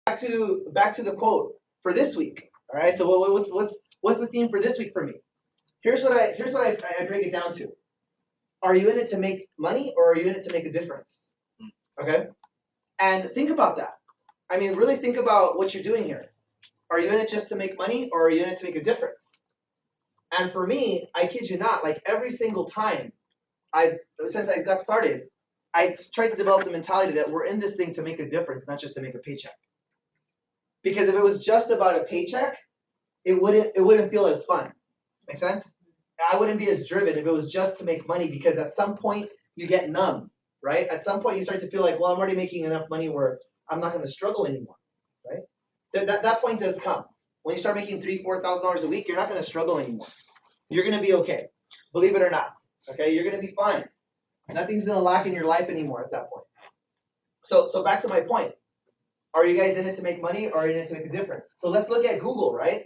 back to the quote for this week. All right. So what's the theme for this week for me? Here's what I break it down to. Are you in it to make money or are you in it to make a difference? Okay. And think about that. I mean, really think about what you're doing here. Are you in it just to make money or are you in it to make a difference? And for me, I kid you not, like every single time since I got started, I've tried to develop the mentality that we're in this thing to make a difference, not just to make a paycheck. Because if it was just about a paycheck, it wouldn't feel as fun. Make sense? I wouldn't be as driven if it was just to make money, because at some point you get numb, right? At some point you start to feel like, well, I'm already making enough money where I'm not going to struggle anymore, right? That point does come. When you start making $3,000, $4,000 a week, you're not going to struggle anymore. You're going to be okay. Believe it or not. Okay, you're going to be fine. Nothing's going to lack in your life anymore at that point. So back to my point. Are you guys in it to make money or are you in it to make a difference? So let's look at Google, right?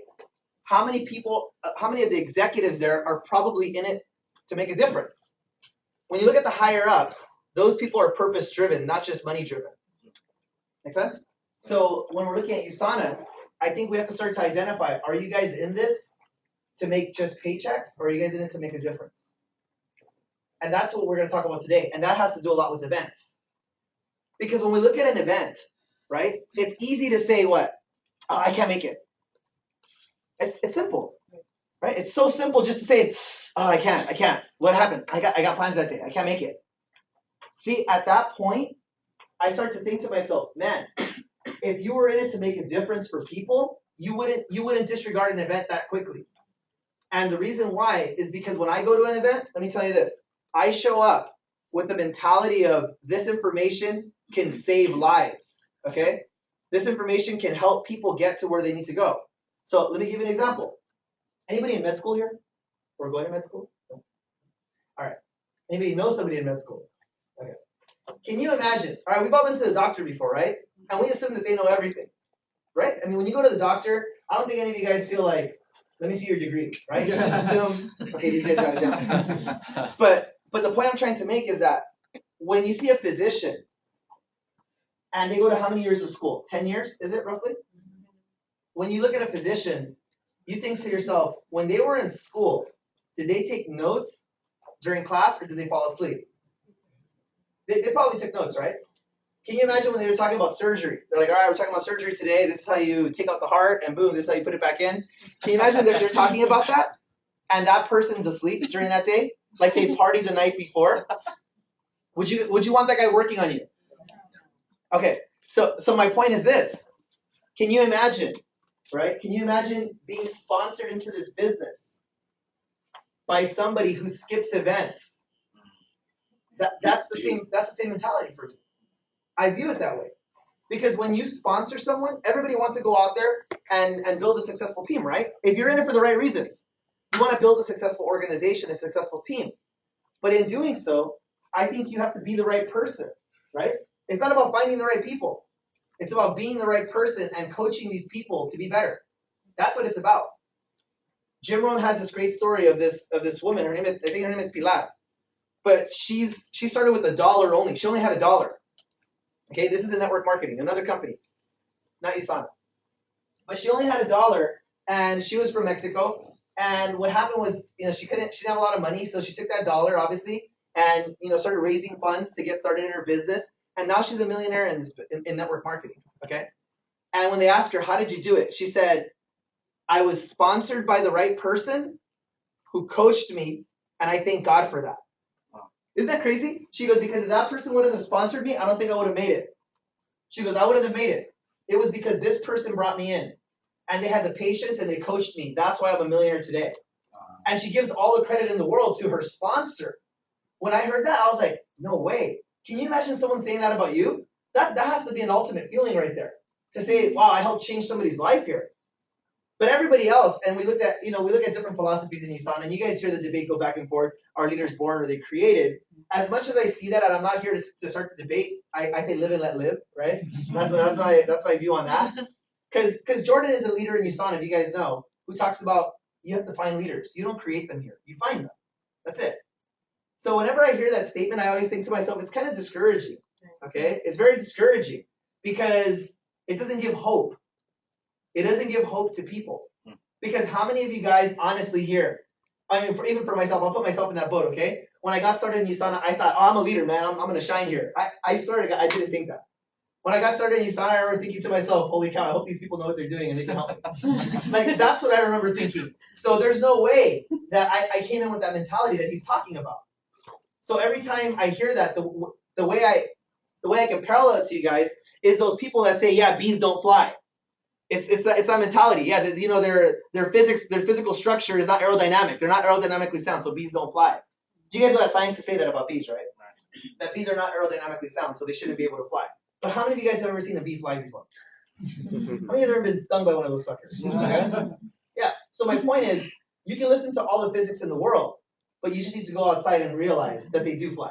How many people, how many of the executives there are probably in it to make a difference? When you look at the higher ups, those people are purpose driven, not just money driven. Make sense? So when we're looking at USANA, I think we have to start to identify, are you guys in this to make just paychecks or are you guys in it to make a difference? And that's what we're going to talk about today. And that has to do a lot with events. Because when we look at an event, right, it's easy to say what? Oh, I can't make it. It's simple, right? It's so simple just to say, oh, I can't. What happened? I got plans that day. I can't make it. See, at that point, I start to think to myself, man, if you were in it to make a difference for people, you wouldn't disregard an event that quickly. And the reason why is because when I go to an event, let me tell you this, I show up with the mentality of this information can save lives, okay? This information can help people get to where they need to go. So let me give you an example. Anybody in med school here? Or going to med school? No. All right. Anybody know somebody in med school? Okay. Can you imagine? All right, we've all been to the doctor before, right? And we assume that they know everything, right? I mean, when you go to the doctor, I don't think any of you guys feel like, let me see your degree, right? You just assume, okay, these guys got it down. But the point I'm trying to make is that when you see a physician and they go to how many years of school? 10 years, is it roughly? When you look at a physician, you think to yourself, when they were in school, did they take notes during class or did they fall asleep? They probably took notes, right? Can you imagine when they were talking about surgery? They're like, all right, we're talking about surgery today. This is how you take out the heart and boom, this is how you put it back in. Can you imagine they're talking about that? And that person's asleep during that day? Like they partied the night before? Would you want that guy working on you? Okay, so my point is this. Can you imagine, right? Can you imagine being sponsored into this business by somebody who skips events? That's the same mentality for me. I view it that way. Because when you sponsor someone, everybody wants to go out there and build a successful team, right? If you're in it for the right reasons. You want to build a successful organization, a successful team. But in doing so, I think you have to be the right person, right? It's not about finding the right people. It's about being the right person and coaching these people to be better. That's what it's about. Jim Rohn has this great story of this woman. I think her name is Pilar. But she started with $1 only. She only had $1. Okay, this is a network marketing, another company, not USANA. But she only had $1, and she was from Mexico. And what happened was, she didn't have a lot of money, so she took that $1, obviously, and started raising funds to get started in her business. And now she's a millionaire in network marketing. Okay, and when they asked her, how did you do it? She said, I was sponsored by the right person who coached me, and I thank God for that. Isn't that crazy? She goes, because if that person wouldn't have sponsored me, I don't think I would have made it. She goes, I wouldn't have made it. It was because this person brought me in. And they had the patience and they coached me. That's why I'm a millionaire today. And she gives all the credit in the world to her sponsor. When I heard that, I was like, no way. Can you imagine someone saying that about you? That has to be an ultimate feeling right there. To say, wow, I helped change somebody's life here. But everybody else, and we look at different philosophies in USANA, and you guys hear the debate go back and forth, are leaders born or they created? As much as I see that, and I'm not here to start the debate, I say live and let live, right? That's my view on that. Because Jordan is a leader in USANA, if you guys know, who talks about you have to find leaders. You don't create them here. You find them. That's it. So whenever I hear that statement, I always think to myself, it's kind of discouraging. Okay? It's very discouraging because It doesn't give hope. It doesn't give hope to people. Because how many of you guys honestly here, I mean, even for myself, I'll put myself in that boat, okay? When I got started in USANA, I thought, oh, I'm a leader, man. I'm going to shine here. I swear to God, I didn't think that. When I got started in USANA, I remember thinking to myself, holy cow, I hope these people know what they're doing and they can help me. Like, that's what I remember thinking. So there's no way that I came in with that mentality that he's talking about. So every time I hear that, the way I can parallel it to you guys is those people that say, yeah, bees don't fly. It's that mentality. Yeah, their physical structure is not aerodynamic. They're not aerodynamically sound, so bees don't fly. Do you guys know that scientists say that about bees, right? That bees are not aerodynamically sound, so they shouldn't be able to fly. But how many of you guys have ever seen a bee fly before? How many of you have ever been stung by one of those suckers? Okay? Yeah. So my point is, you can listen to all the physics in the world, but you just need to go outside and realize that they do fly.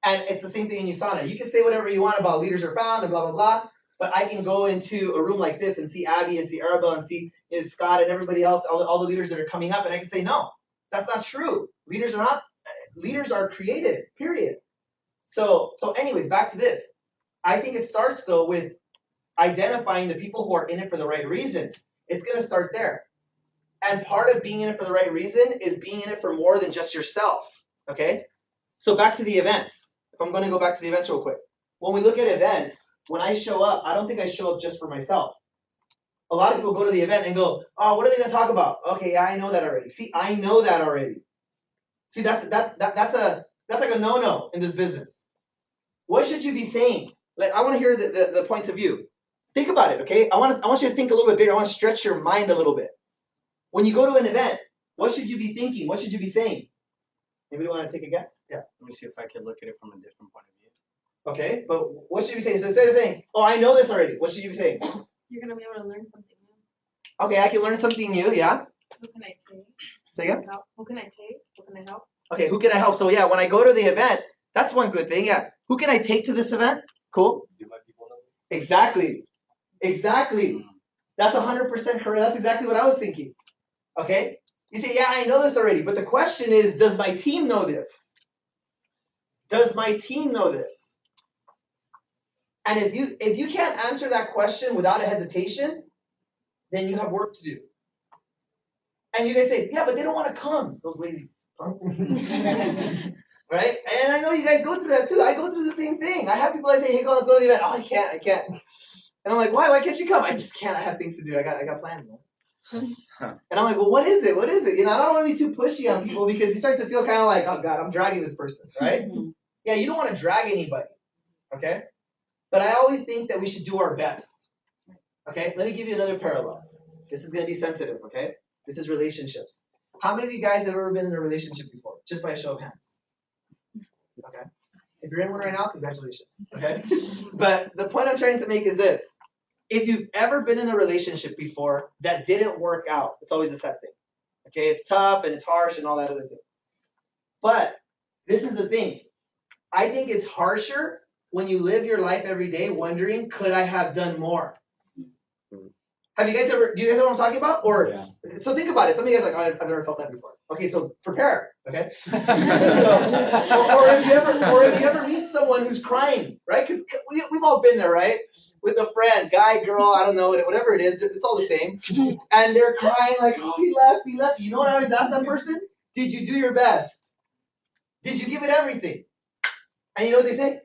And it's the same thing in USANA. You can say whatever you want about leaders are found and blah, blah, blah, but I can go into a room like this and see Abby and see Arabelle and see Scott and everybody else, all the leaders that are coming up, and I can say, no, that's not true. Leaders are created, period. So anyways, back to this. I think it starts, though, with identifying the people who are in it for the right reasons. It's going to start there. And part of being in it for the right reason is being in it for more than just yourself, okay? So back to the events. If I'm going to go back to the events real quick. When we look at events, when I show up, I don't think I show up just for myself. A lot of people go to the event and go, oh, what are they going to talk about? Okay, yeah, I know that already. See, I know that already. See, that's like a no-no in this business. What should you be saying? Like, I want to hear the points of view. Think about it, okay? I want you to think a little bit bigger. I want to stretch your mind a little bit. When you go to an event, what should you be thinking? What should you be saying? Anybody want to take a guess? Yeah. Let me see if I can look at it from a different point of view. Okay, but what should you be saying? So instead of saying, oh, I know this already, what should you be saying? You're going to be able to learn something new. Okay, I can learn something new, yeah? Who can I take? Say again? Who can I take? Who can I help? Okay, who can I help? So yeah, when I go to the event, that's one good thing, yeah. Who can I take to this event? Cool. Do my people know? Exactly. That's 100% correct. That's exactly what I was thinking. Okay? You say, yeah, I know this already. But the question is, does my team know this? Does my team know this? And if you can't answer that question without a hesitation, then you have work to do. And you can say, yeah, but they don't want to come, those lazy punks. Right? And I know you guys go through that too. I go through the same thing. I have people that say, hey, let's go to the event. Oh, I can't. And I'm like, why can't you come? I just can't. I have things to do. I got plans, man. And I'm like, well, what is it? You know, I don't want to be too pushy on people because you start to feel kind of like, oh God, I'm dragging this person, right? Yeah, you don't want to drag anybody, okay? But I always think that we should do our best, okay? Let me give you another parallel. This is going to be sensitive, okay? This is relationships. How many of you guys have ever been in a relationship before? Just by a show of hands. Okay? If you're in one right now, congratulations, okay? But the point I'm trying to make is this. If you've ever been in a relationship before that didn't work out, it's always a sad thing. Okay, it's tough and it's harsh and all that other thing. But this is the thing. I think it's harsher when you live your life every day wondering, could I have done more? Do you guys know what I'm talking about? Or yeah. So think about it. Some of you guys are like, oh, I've never felt that before. Okay, so prepare. Okay. Or if you ever meet someone who's crying, right? Because we've all been there, right? With a friend, guy, girl, I don't know, whatever it is, it's all the same. And they're crying like, oh, he left. You know what I always ask that person? Did you do your best? Did you give it everything? And you know what they say?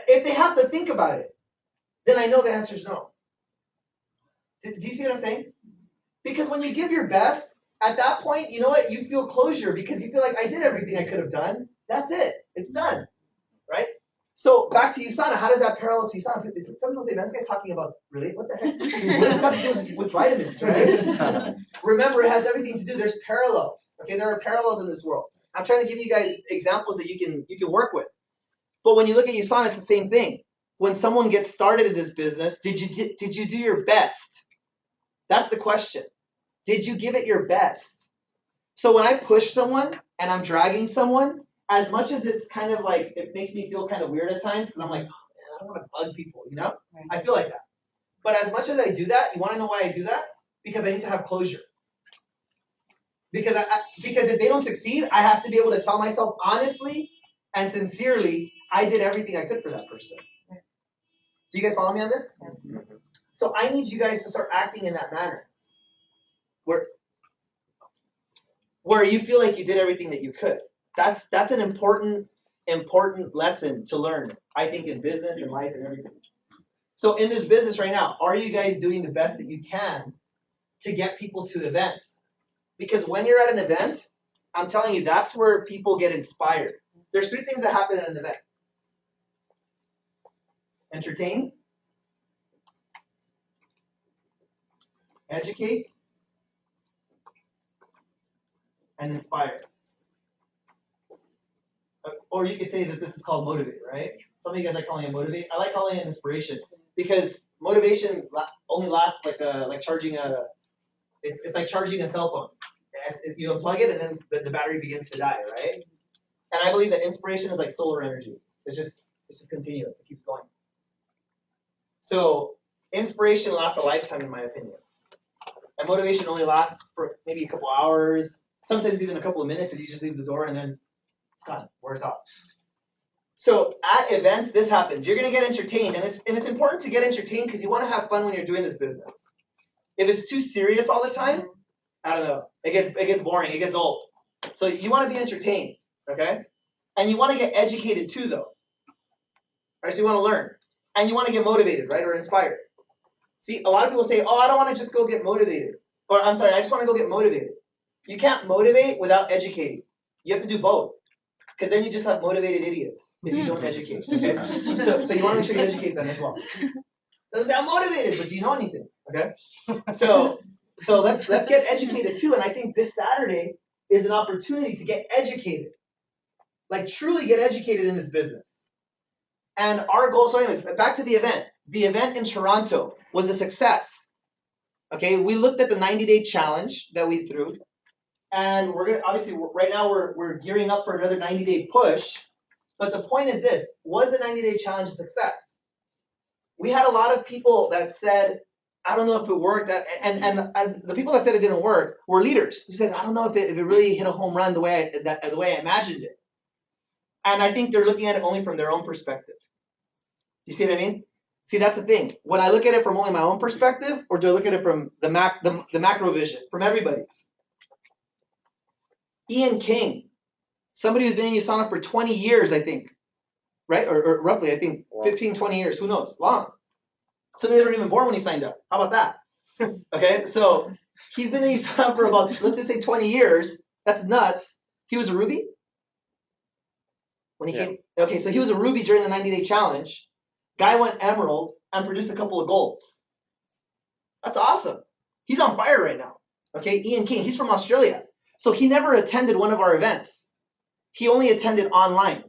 If they have to think about it, then I know the answer is no. Do you see what I'm saying? Because when you give your best, at that point, you know what? You feel closure because you feel like I did everything I could have done. That's it. It's done. Right? So back to USANA. How does that parallel to USANA? Some people say, man, this guy's talking about, really? What the heck? What does it have to do with vitamins, right? Remember, it has everything to do. There's parallels. Okay, there are parallels in this world. I'm trying to give you guys examples that you can work with. But when you look at USANA, it's the same thing. When someone gets started in this business, did you do your best? That's the question. Did you give it your best? So when I push someone and I'm dragging someone, as much as it's kind of like, it makes me feel kind of weird at times because I'm like, oh, man, I don't want to bug people, you know? Right. I feel like that. But as much as I do that, you want to know why I do that? Because I need to have closure. Because if they don't succeed, I have to be able to tell myself honestly and sincerely, I did everything I could for that person. Right. Do you guys follow me on this? Yes. So I need you guys to start acting in that manner. Where you feel like you did everything that you could. That's an important lesson to learn, I think, in business and life and everything. So in this business right now, are you guys doing the best that you can to get people to events? Because when you're at an event, I'm telling you, that's where people get inspired. There's 3 things that happen at an event. Entertain, educate, and inspire. Or you could say that this is called motivate, right? Some of you guys like calling it motivate. I like calling it inspiration because motivation only lasts like charging a. It's like charging a cell phone. You unplug it and then the battery begins to die, right? And I believe that inspiration is like solar energy. It's just continuous. It keeps going. So inspiration lasts a lifetime, in my opinion. And motivation only lasts for maybe a couple hours, sometimes even a couple of minutes if you just leave the door and then it's gone, wears off. So at events, this happens. You're going to get entertained, and it's important to get entertained because you want to have fun when you're doing this business. If it's too serious all the time, I don't know. It gets boring. It gets old. So you want to be entertained, okay? And you want to get educated too, though. Right? So you want to learn, and you want to get motivated, right, or inspired. See, a lot of people say, "Oh, I don't want to just go get motivated," or "I'm sorry, I just want to go get motivated." You can't motivate without educating. You have to do both. Because then you just have motivated idiots if you don't educate, okay? So you want to make sure you educate them as well. They'll say, I'm motivated, but do you know anything, okay? So let's get educated too, and I think this Saturday is an opportunity to get educated. Like truly get educated in this business. And our goal, so anyways, back to the event. The event in Toronto was a success. Okay, we looked at the 90-day challenge that we threw. And we're gonna obviously right now we're gearing up for another 90-day push. But the point is this: was the 90-day challenge a success? We had a lot of people that said, "I don't know if it worked," and the people that said it didn't work were leaders who said, "I don't know if it really hit a home run the way I imagined it." And I think they're looking at it only from their own perspective. Do you see what I mean? See, that's the thing. When I look at it from only my own perspective, or do I look at it from the macro vision, from everybody's? Ian King, somebody who's been in USANA for 20 years, I think, right? Or roughly, I think 15, 20 years, who knows? Long. Some of you weren't even born when he signed up. How about that? Okay, so he's been in USANA for about, let's just say 20 years. That's nuts. He was a Ruby? When he came? Okay, so he was a Ruby during the 90-day challenge. Guy went Emerald and produced a couple of golds. That's awesome. He's on fire right now. Okay, Ian King, he's from Australia. So he never attended one of our events. He only attended online.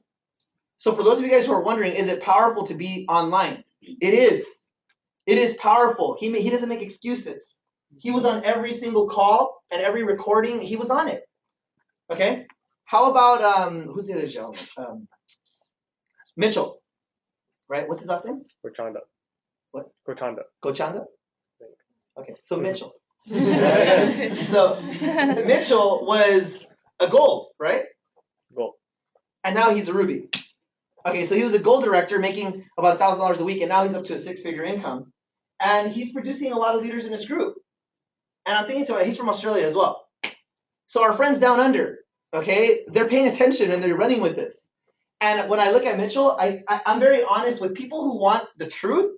So for those of you guys who are wondering, is it powerful to be online? It is. It is powerful. He doesn't make excuses. He was on every single call and every recording. He was on it. Okay? How about, who's the other gentleman? Mitchell. Right? What's his last name? Gochanda. What? Gochanda. Gochanda? Okay, so Mitchell. So Mitchell was a gold, right? Gold. And now he's a Ruby. Okay, so he was a gold director making about $1,000 a week, and now he's up to a 6-figure income. And he's producing a lot of leaders in his group. And I'm thinking he's from Australia as well. So our friends down under, okay, they're paying attention and they're running with this. And when I look at Mitchell, I'm very honest with people who want the truth.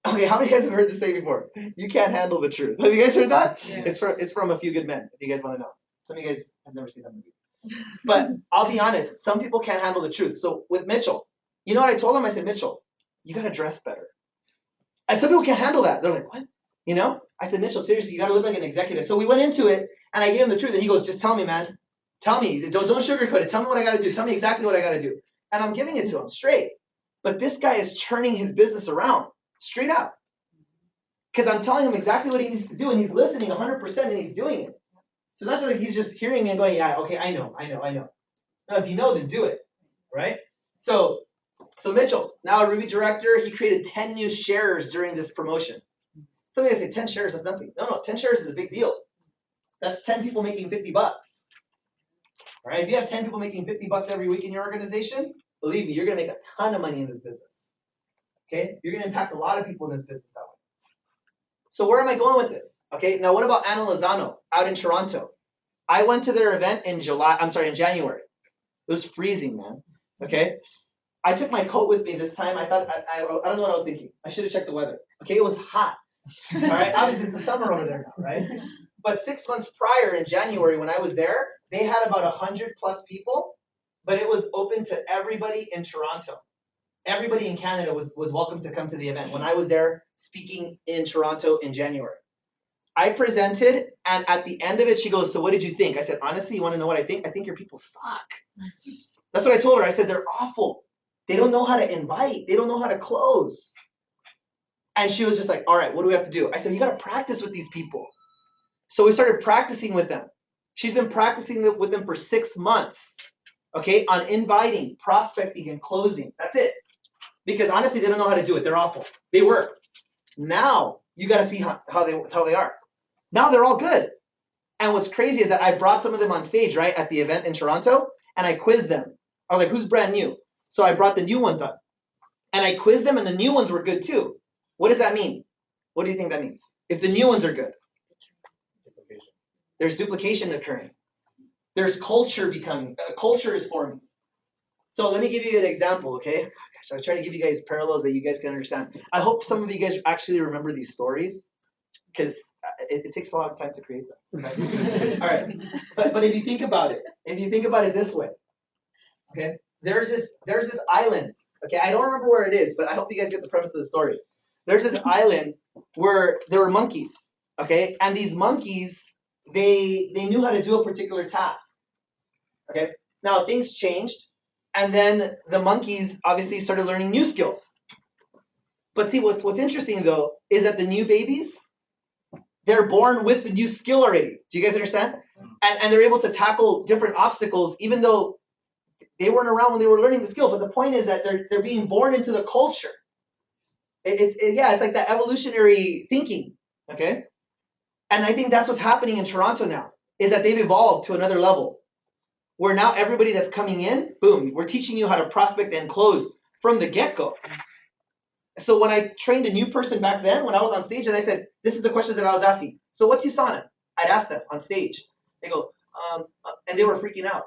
Okay, how many of you guys have heard this say before? You can't handle the truth. Have you guys heard that? Yes. It's from A Few Good Men, if you guys want to know. Some of you guys have never seen that movie. But I'll be honest, some people can't handle the truth. So with Mitchell, you know what I told him? I said, Mitchell, you got to dress better. And some people can't handle that. They're like, what? You know? I said, Mitchell, seriously, you got to look like an executive. So we went into it, and I gave him the truth. And he goes, just tell me, man. Tell me. Don't sugarcoat it. Tell me what I got to do. Tell me exactly what I got to do. And I'm giving it to him straight. But this guy is turning his business around, straight up. Because I'm telling him exactly what he needs to do, and he's listening 100%, and he's doing it. So that's like he's just hearing me and going, yeah, okay, I know. Now, if you know, then do it, right? So Mitchell, now a Ruby director, he created 10 new shares during this promotion. Some of you guys say 10 shares, that's nothing. No, 10 shares is a big deal. That's 10 people making $50. All right, if you have 10 people making $50 every week in your organization, believe me, you're going to make a ton of money in this business. Okay, you're going to impact a lot of people in this business that way. So where am I going with this? Okay, now what about Anna Lozano out in Toronto? I went to their event in January. It was freezing, man. Okay, I took my coat with me this time. I thought I don't know what I was thinking. I should have checked the weather. Okay, it was hot. All right, obviously it's the summer over there now, right? But 6 months prior in January when I was there, they had about 100 plus people, but it was open to everybody in Toronto. Everybody in Canada was welcome to come to the event when I was there speaking in Toronto in January. I presented, and at the end of it, she goes, so what did you think? I said, honestly, you want to know what I think? I think your people suck. That's what I told her. I said, they're awful. They don't know how to invite. They don't know how to close. And she was just like, all right, what do we have to do? I said, you got to practice with these people. So we started practicing with them. She's been practicing with them for 6 months, okay, on inviting, prospecting, and closing. That's it. Because honestly, they don't know how to do it. They're awful. They were. Now, you got to see how they are. Now they're all good. And what's crazy is that I brought some of them on stage, right, at the event in Toronto, and I quizzed them. I was like, who's brand new? So I brought the new ones up. And I quizzed them, and the new ones were good too. What does that mean? What do you think that means? If the new ones are good. There's duplication occurring. There's culture culture is forming. So let me give you an example, okay? Gosh, I'm trying to give you guys parallels that you guys can understand. I hope some of you guys actually remember these stories because it takes a lot of time to create them. Okay? All right. But if you think about it this way, okay? There's this island, okay? I don't remember where it is, but I hope you guys get the premise of the story. There's this island where there were monkeys, okay? And these monkeys, they knew how to do a particular task, okay? Now, things changed, and then the monkeys obviously started learning new skills. But see, what's interesting, though, is that the new babies, they're born with the new skill already. Do you guys understand? And they're able to tackle different obstacles, even though they weren't around when they were learning the skill. But the point is that they're being born into the culture. It's like that evolutionary thinking, okay? And I think that's what's happening in Toronto now, is that they've evolved to another level, where now everybody that's coming in, boom, we're teaching you how to prospect and close from the get-go. So when I trained a new person back then, when I was on stage, and I said, this is the questions that I was asking. So what's USANA? I'd ask them on stage. They go, and they were freaking out.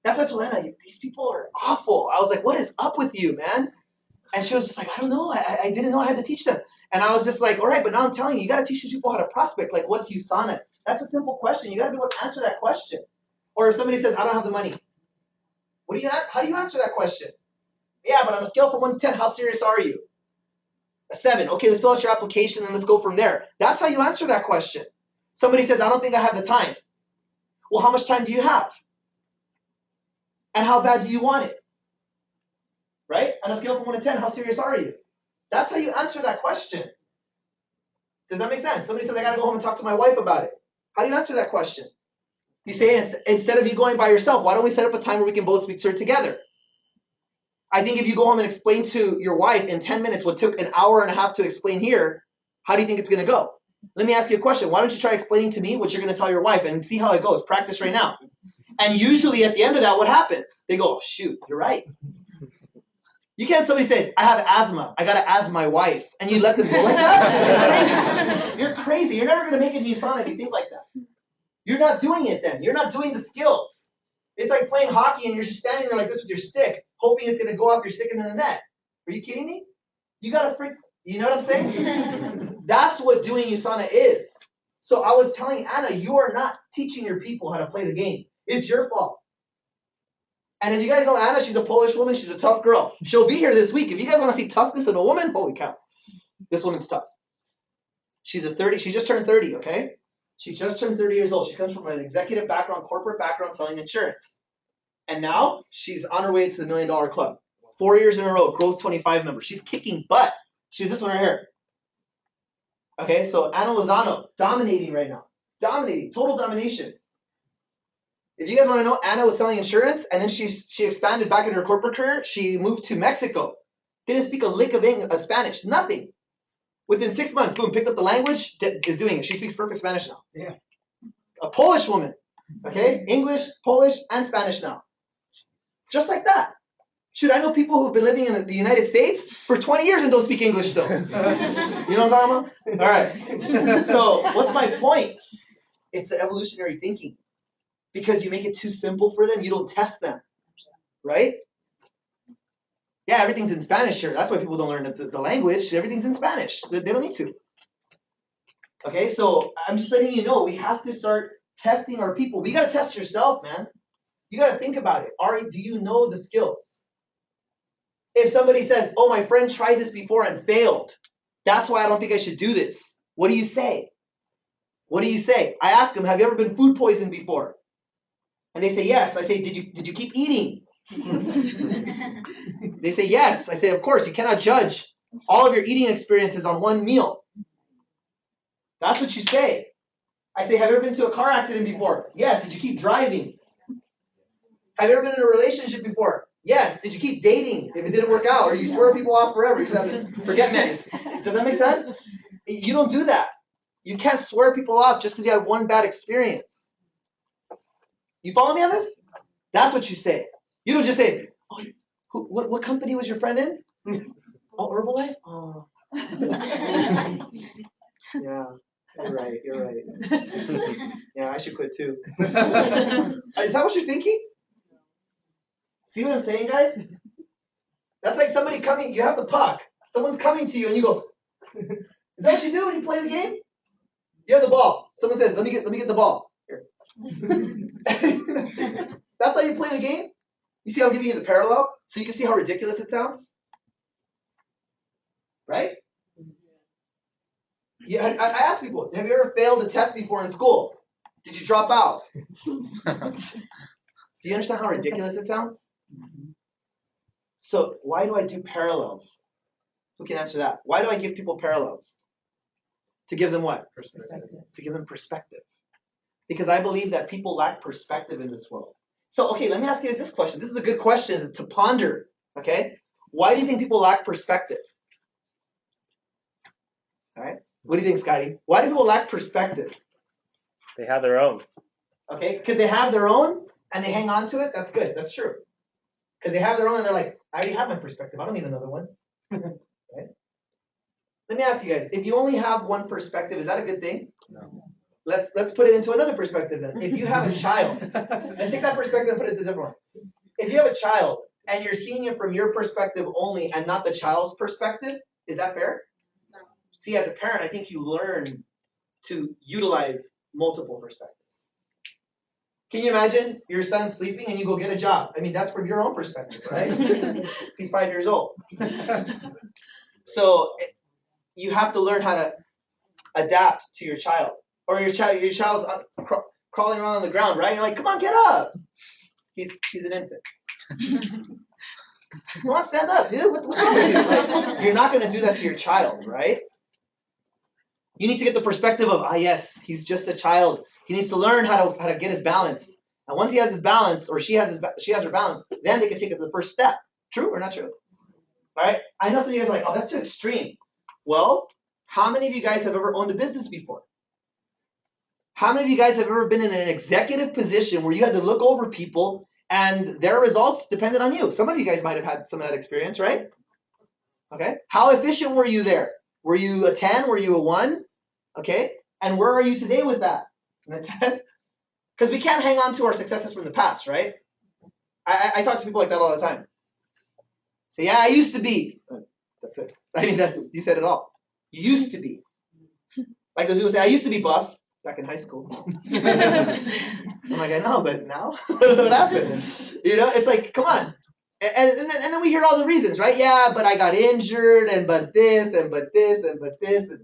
That's why I told Anna, these people are awful. I was like, what is up with you, man? And she was just like, I don't know. I didn't know I had to teach them. And I was just like, all right, but now I'm telling you, you got to teach these people how to prospect. Like, what's USANA? That's a simple question. You got to be able to answer that question. Or if somebody says, I don't have the money. How do you answer that question? Yeah, but on a scale from 1 to 10, how serious are you? A 7. Okay, let's fill out your application and let's go from there. That's how you answer that question. Somebody says, I don't think I have the time. Well, how much time do you have? And how bad do you want it? Right? On a scale from 1 to 10, how serious are you? That's how you answer that question. Does that make sense? Somebody says, I got to go home and talk to my wife about it. How do you answer that question? You say, instead of you going by yourself, why don't we set up a time where we can both speak to her together? I think if you go home and explain to your wife in 10 minutes what took an hour and a half to explain here, how do you think it's going to go? Let me ask you a question. Why don't you try explaining to me what you're going to tell your wife and see how it goes? Practice right now. And usually at the end of that, what happens? They go, oh, shoot, you're right. You can't somebody say, I have asthma. I got to ask my wife. And you let them go like that? You're crazy. You're never going to make it in USANA if you think like that. You're not doing it then. You're not doing the skills. It's like playing hockey and you're just standing there like this with your stick, hoping it's going to go off your stick into the net. Are you kidding me? You got to freak. You know what I'm saying? That's what doing USANA is. So I was telling Anna, you are not teaching your people how to play the game. It's your fault. And if you guys know Anna, she's a Polish woman. She's a tough girl. She'll be here this week. If you guys want to see toughness in a woman, holy cow. This woman's tough. She's a 30. She just turned 30, okay? She just turned 30 years old. She comes from an executive background, corporate background, selling insurance. And now she's on her way to the $1 Million Club. 4 years in a row, Growth 25 member. She's kicking butt. She's this one right here. Okay, so Anna Lozano, dominating right now. Dominating, total domination. If you guys want to know, Anna was selling insurance, and then she expanded back in her corporate career. She moved to Mexico. Didn't speak a lick of Spanish, nothing. Within 6 months, boom, picked up the language, is doing it. She speaks perfect Spanish now. Yeah. A Polish woman, okay? English, Polish, and Spanish now. Just like that. Shoot, I know people who've been living in the United States for 20 years and don't speak English still. You know what I'm talking about? All right. So what's my point? It's the evolutionary thinking. Because you make it too simple for them, you don't test them. Right? Yeah, everything's in Spanish here. That's why people don't learn the language. Everything's in Spanish. They don't need to. Okay, so I'm just letting you know, we have to start testing our people. We got to test yourself, man. You got to think about it. Do you know the skills? If somebody says, oh, my friend tried this before and failed, that's why I don't think I should do this. What do you say? What do you say? I ask them, have you ever been food poisoned before? And they say, yes. I say, did you keep eating? They say, yes. I say, of course, you cannot judge all of your eating experiences on one meal. That's what you say. I say, have you ever been to a car accident before? Yes. Did you keep driving? Have you ever been in a relationship before? Yes. Did you keep dating if it didn't work out? Or you swear people off forever? You just have to forget men. Does that make sense? You don't do that. You can't swear people off just because you had one bad experience. You follow me on this? That's what you say. You don't just say, oh, what company was your friend in? Oh, Herbalife? Oh. Yeah, you're right. Yeah, I should quit too. Is that what you're thinking? See what I'm saying, guys? That's like somebody coming, you have the puck. Someone's coming to you and you go, is that what you do when you play the game? You have the ball. Someone says, let me get the ball. Here. That's how you play the game? You see how I'm giving you the parallel? So you can see how ridiculous it sounds? Right? Yeah, I ask people, have you ever failed a test before in school? Did you drop out? Do you understand how ridiculous it sounds? So why do I do parallels? Who can answer that? Why do I give people parallels? To give them what? Perspective. To give them perspective. Because I believe that people lack perspective in this world. So, okay, let me ask you this question. This is a good question to ponder, okay? Why do you think people lack perspective? All right? What do you think, Scotty? Why do people lack perspective? They have their own. Okay, because they have their own and they hang on to it. That's good. That's true. Because they have their own and they're like, I already have my perspective. I don't need another one. Right? Let me ask you guys, if you only have one perspective, is that a good thing? No. Let's put it into another perspective then. If you have a child, let's take that perspective and put it into a different one. If you have a child and you're seeing it from your perspective only and not the child's perspective, is that fair? No. See, as a parent, I think you learn to utilize multiple perspectives. Can you imagine your son's sleeping and you go get a job? I mean, that's from your own perspective, right? He's 5 years old. So you have to learn how to adapt to your child. Or your child's crawling around on the ground, right? You're like, come on, get up. He's an infant. Come on, stand up, dude. What's wrong with you? Like, you're not going to do that to your child, right? You need to get the perspective of, yes, he's just a child. He needs to learn how to get his balance. And once he has his balance, or she has her balance, then they can take it to the first step. True or not true? All right? I know some of you guys are like, oh, that's too extreme. Well, how many of you guys have ever owned a business before? How many of you guys have ever been in an executive position where you had to look over people and their results depended on you? Some of you guys might have had some of that experience, right? Okay. How efficient were you there? Were you a 10? Were you a 1? Okay. And where are you today with that? In that sense? Because we can't hang on to our successes from the past, right? I talk to people like that all the time. Say, yeah, I used to be. That's it. I mean, you said it all. You used to be. Like those people say, I used to be buff. Back in high school. I'm like, I know, but now? What happened? You know, it's like, come on. And then we hear all the reasons, right? Yeah, but I got injured, and but this, and but this, and but this. And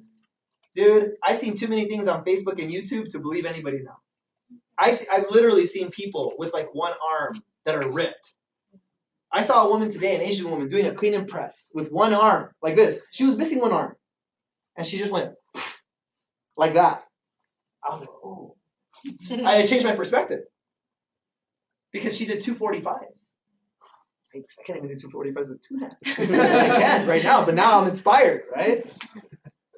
dude, I've seen too many things on Facebook and YouTube to believe anybody now. I've literally seen people with like one arm that are ripped. I saw a woman today, an Asian woman, doing a clean and press with one arm, like this. She was missing one arm. And she just went like that. I was like, oh. I changed my perspective. Because she did 245s. I can't even do 245s with two hands. I can right now, but now I'm inspired, right?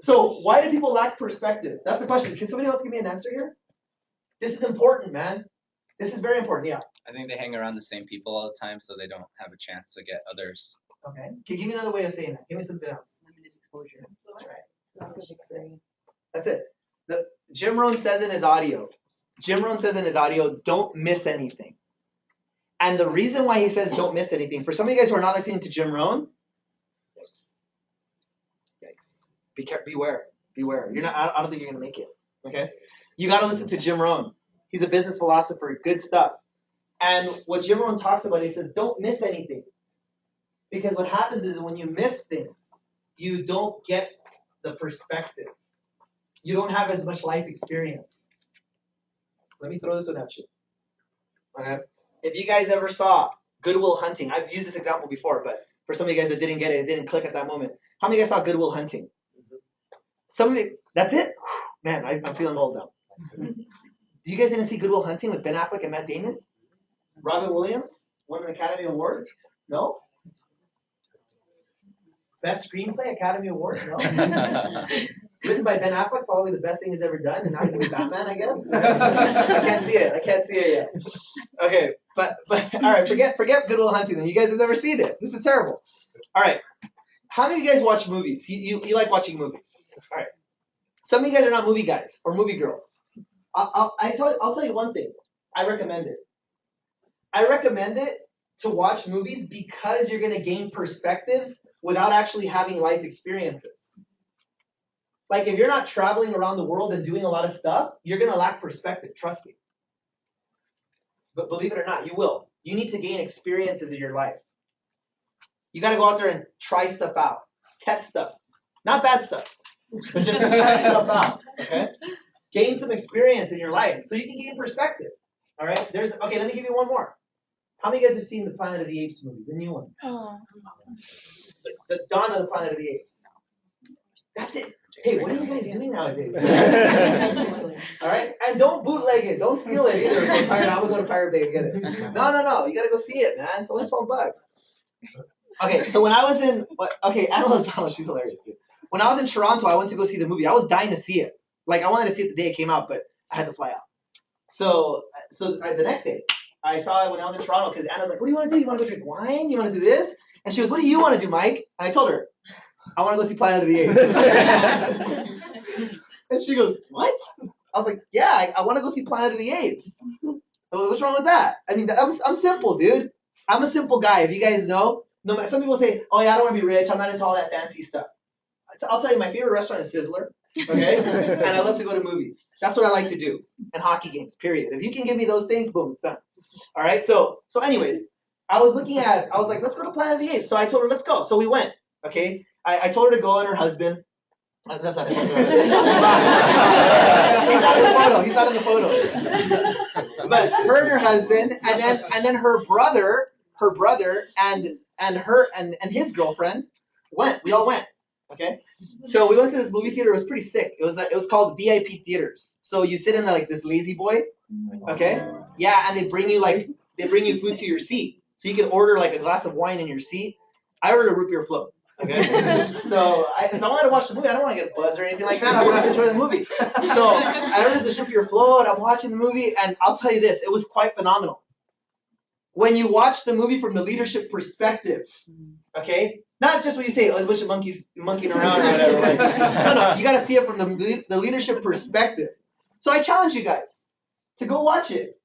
So why do people lack perspective? That's the question. Can somebody else give me an answer here? This is important, man. This is very important, yeah. I think they hang around the same people all the time, so they don't have a chance to get others. Okay. Okay, give me another way of saying that. Give me something else. Limited exposure. That's right. Lack of experience. That's it. Jim Rohn says in his audio, don't miss anything. And the reason why he says don't miss anything, for some of you guys who are not listening to Jim Rohn, yikes. Beware. You're not. I don't think you're gonna make it. Okay. You got to listen to Jim Rohn. He's a business philosopher. Good stuff. And what Jim Rohn talks about, he says, don't miss anything. Because what happens is when you miss things, you don't get the perspective. You don't have as much life experience. Let me throw this one at you. Okay. If you guys ever saw Good Will Hunting, I've used this example before, but for some of you guys that didn't get it, it didn't click at that moment. How many of you guys saw Good Will Hunting? Some of you, that's it? Man, I'm feeling old now. You guys didn't see Good Will Hunting with Ben Affleck and Matt Damon? Robin Williams won an Academy Award? No? Best Screenplay Academy Award? No? Written by Ben Affleck, probably the best thing he's ever done, and now he's gonna be Batman, I guess. I can't see it yet. Okay, but all right, forget Good Will Hunting. Then you guys have never seen it. This is terrible. All right, how many of you guys watch movies? You like watching movies? All right. Some of you guys are not movie guys or movie girls. I'll tell you one thing. I recommend it. I recommend it to watch movies because you're gonna gain perspectives without actually having life experiences. Like if you're not traveling around the world and doing a lot of stuff, you're going to lack perspective, trust me. But believe it or not, you will. You need to gain experiences in your life. You got to go out there and try stuff out, test stuff. Not bad stuff, but just test stuff out, okay? Gain some experience in your life so you can gain perspective, all right? Okay, let me give you one more. How many of you guys have seen the Planet of the Apes movie, the new one? Oh. The Dawn of the Planet of the Apes. That's it. Hey, what are you guys doing nowadays? All right? And don't bootleg it. Don't steal it either. I'm going to go to Pirate Bay and get it. No. You got to go see it, man. It's only $12. Okay, so when I was in... Okay, Anna, she's hilarious, dude. When I was in Toronto, I went to go see the movie. I was dying to see it. Like, I wanted to see it the day it came out, but I had to fly out. So the next day, I saw it when I was in Toronto because Anna's like, what do you want to do? You want to go drink wine? You want to do this? And she goes, what do you want to do, Mike? And I told her, I want to go see Planet of the Apes. And she goes, what? I was like, yeah, I want to go see Planet of the Apes. What's wrong with that? I mean, I'm simple, dude. I'm a simple guy. If you guys know, some people say, oh, yeah, I don't want to be rich. I'm not into all that fancy stuff. I'll tell you, my favorite restaurant is Sizzler, okay? And I love to go to movies. That's what I like to do. And hockey games, period. If you can give me those things, boom, it's done. All right? So anyways, I was like, let's go to Planet of the Apes. So I told her, let's go. So we went, okay? I told her to go and her husband. That's not his husband. He's not in the photo. But her and her husband, and then her brother, and his girlfriend went. We all went. Okay, so we went to this movie theater. It was pretty sick. It was called VIP theaters. So you sit in like this lazy boy. Okay, yeah, and they bring you food to your seat, so you can order like a glass of wine in your seat. I ordered a root beer float. Okay, so I wanted to watch the movie. I don't want to get buzzed or anything like that. I wanted to enjoy the movie. So I ordered the root beer float. I'm watching the movie, and I'll tell you this: it was quite phenomenal. When you watch the movie from the leadership perspective, okay. Not just what you say, oh, a bunch of monkeys monkeying around or whatever. Like, no, you got to see it from the leadership perspective. So I challenge you guys to go watch it.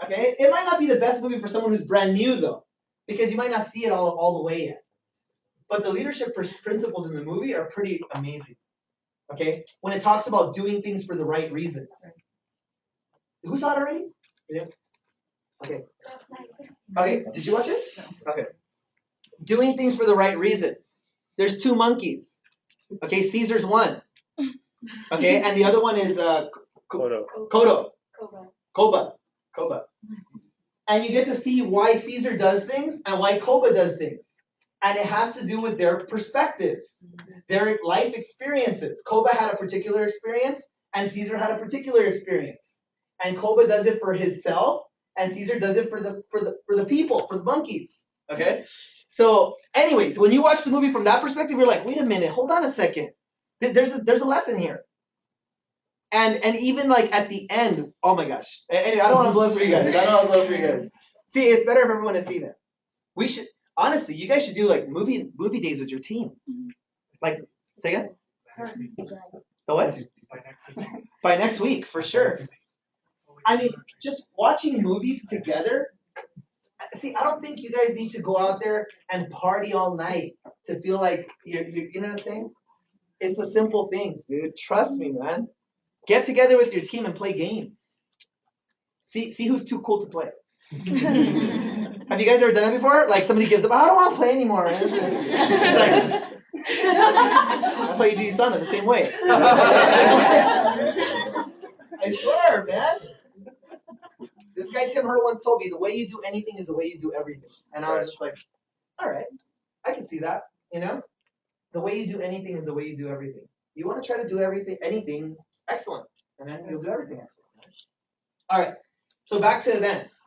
Okay, it might not be the best movie for someone who's brand new though, because you might not see it all the way yet. But the leadership principles in the movie are pretty amazing. Okay, when it talks about doing things for the right reasons. Who saw it already? Yeah. Okay. Okay. Did you watch it? Okay. Doing things for the right reasons. There's two monkeys. Okay, Caesar's one. Okay, and the other one is Koba. And you get to see why Caesar does things and why Koba does things. And it has to do with their perspectives, their life experiences. Koba had a particular experience and Caesar had a particular experience. And Koba does it for himself and Caesar does it for the people, for the monkeys. Okay? So, anyways, when you watch the movie from that perspective, you're like, wait a minute, hold on a second. There's a lesson here. And even like at the end, oh my gosh. Anyway, I don't want to blow it for you guys. I don't want to blow it for you guys. See, it's better for everyone to see that. We should honestly, you guys should do like movie days with your team. Like, say again? The what? By next week, for sure. I mean, just watching movies together. See, I don't think you guys need to go out there and party all night to feel like you know what I'm saying? It's the simple things, dude. Trust me, man. Get together with your team and play games. See who's too cool to play. Have you guys ever done that before? Like somebody gives up, I don't want to play anymore. It's like, that's how you do your son in the same way. I swear, man. This guy Tim Hurt once told me the way you do anything is the way you do everything. And I was just like, all right, I can see that, you know? The way you do anything is the way you do everything. You want to try to do anything excellent, and then you'll do everything excellent. All right, so back to events.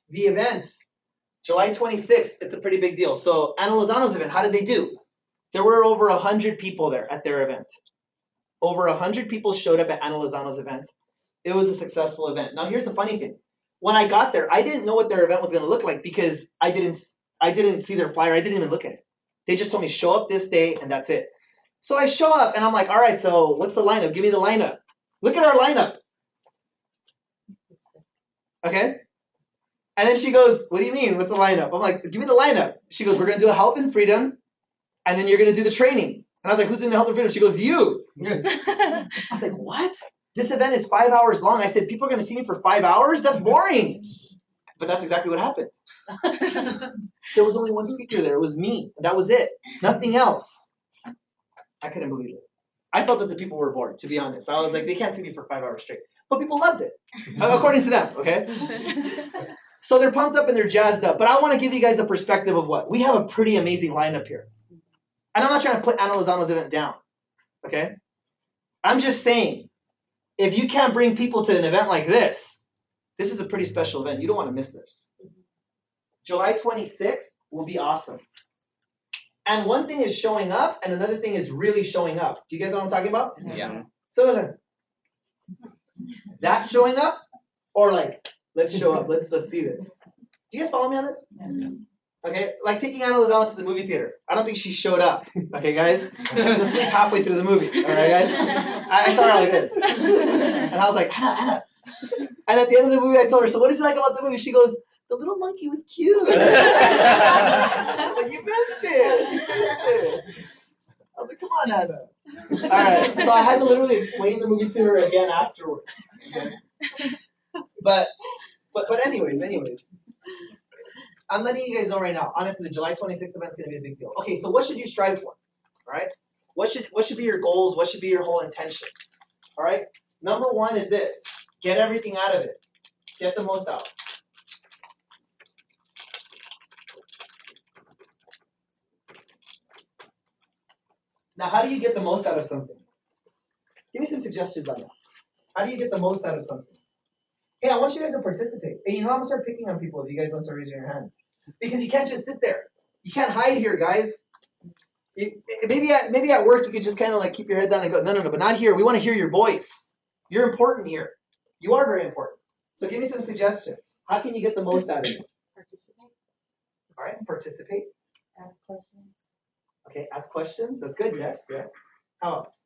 The events, July 26th, it's a pretty big deal. So Ana Lozano's event, how did they do? There were over 100 people there at their event. Over 100 people showed up at Ana Lozano's event. It was a successful event. Now here's the funny thing. When I got there, I didn't know what their event was going to look like because I didn't see their flyer. I didn't even look at it. They just told me show up this day and that's it. So I show up and I'm like, all right, so what's the lineup? Give me the lineup. Look at our lineup. Okay. And then she goes, what do you mean? What's the lineup? I'm like, give me the lineup. She goes, we're going to do a health and freedom. And then you're going to do the training. And I was like, who's doing the health and freedom? She goes, you. I was like, what? This event is 5 hours long. I said, people are going to see me for 5 hours? That's boring. But that's exactly what happened. There was only one speaker there. It was me. That was it. Nothing else. I couldn't believe it. I felt that the people were bored, to be honest. I was like, they can't see me for 5 hours straight. But people loved it, according to them, okay? So they're pumped up and they're jazzed up. But I want to give you guys a perspective of what? We have a pretty amazing lineup here. And I'm not trying to put Ana Lozano's event down, okay? I'm just saying, if you can't bring people to an event like this is a pretty special event. You don't want to miss this. July 26th will be awesome. And one thing is showing up, and another thing is really showing up. Do you guys know what I'm talking about? Yeah. So that showing up, or like, let's show up, let's see this. Do you guys follow me on this? Okay, like taking Ana Lozano to the movie theater. I don't think she showed up. Okay, guys? She was asleep halfway through the movie. All right, guys? I saw her like this. And I was like, Anna. And at the end of the movie, I told her, so what did you like about the movie? She goes, the little monkey was cute. I was like, you missed it. I was like, come on, Anna. All right, so I had to literally explain the movie to her again afterwards. Okay? But anyways. I'm letting you guys know right now, honestly, the July 26th event is going to be a big deal. Okay, so what should you strive for? All right? What should be your goals? What should be your whole intention? All right? Number one is this. Get everything out of it. Get the most out. Now, how do you get the most out of something? Give me some suggestions on that. How do you get the most out of something? Hey, I want you guys to participate. And you know, I'm going to start picking on people if you guys don't start raising your hands. Because you can't just sit there. You can't hide here, guys. Maybe at work you could just kind of like keep your head down and go, no, but not here. We want to hear your voice. You're important here. You are very important. So give me some suggestions. How can you get the most out of it? Participate. All right, participate. Ask questions. Okay, ask questions. That's good. Yes. How else?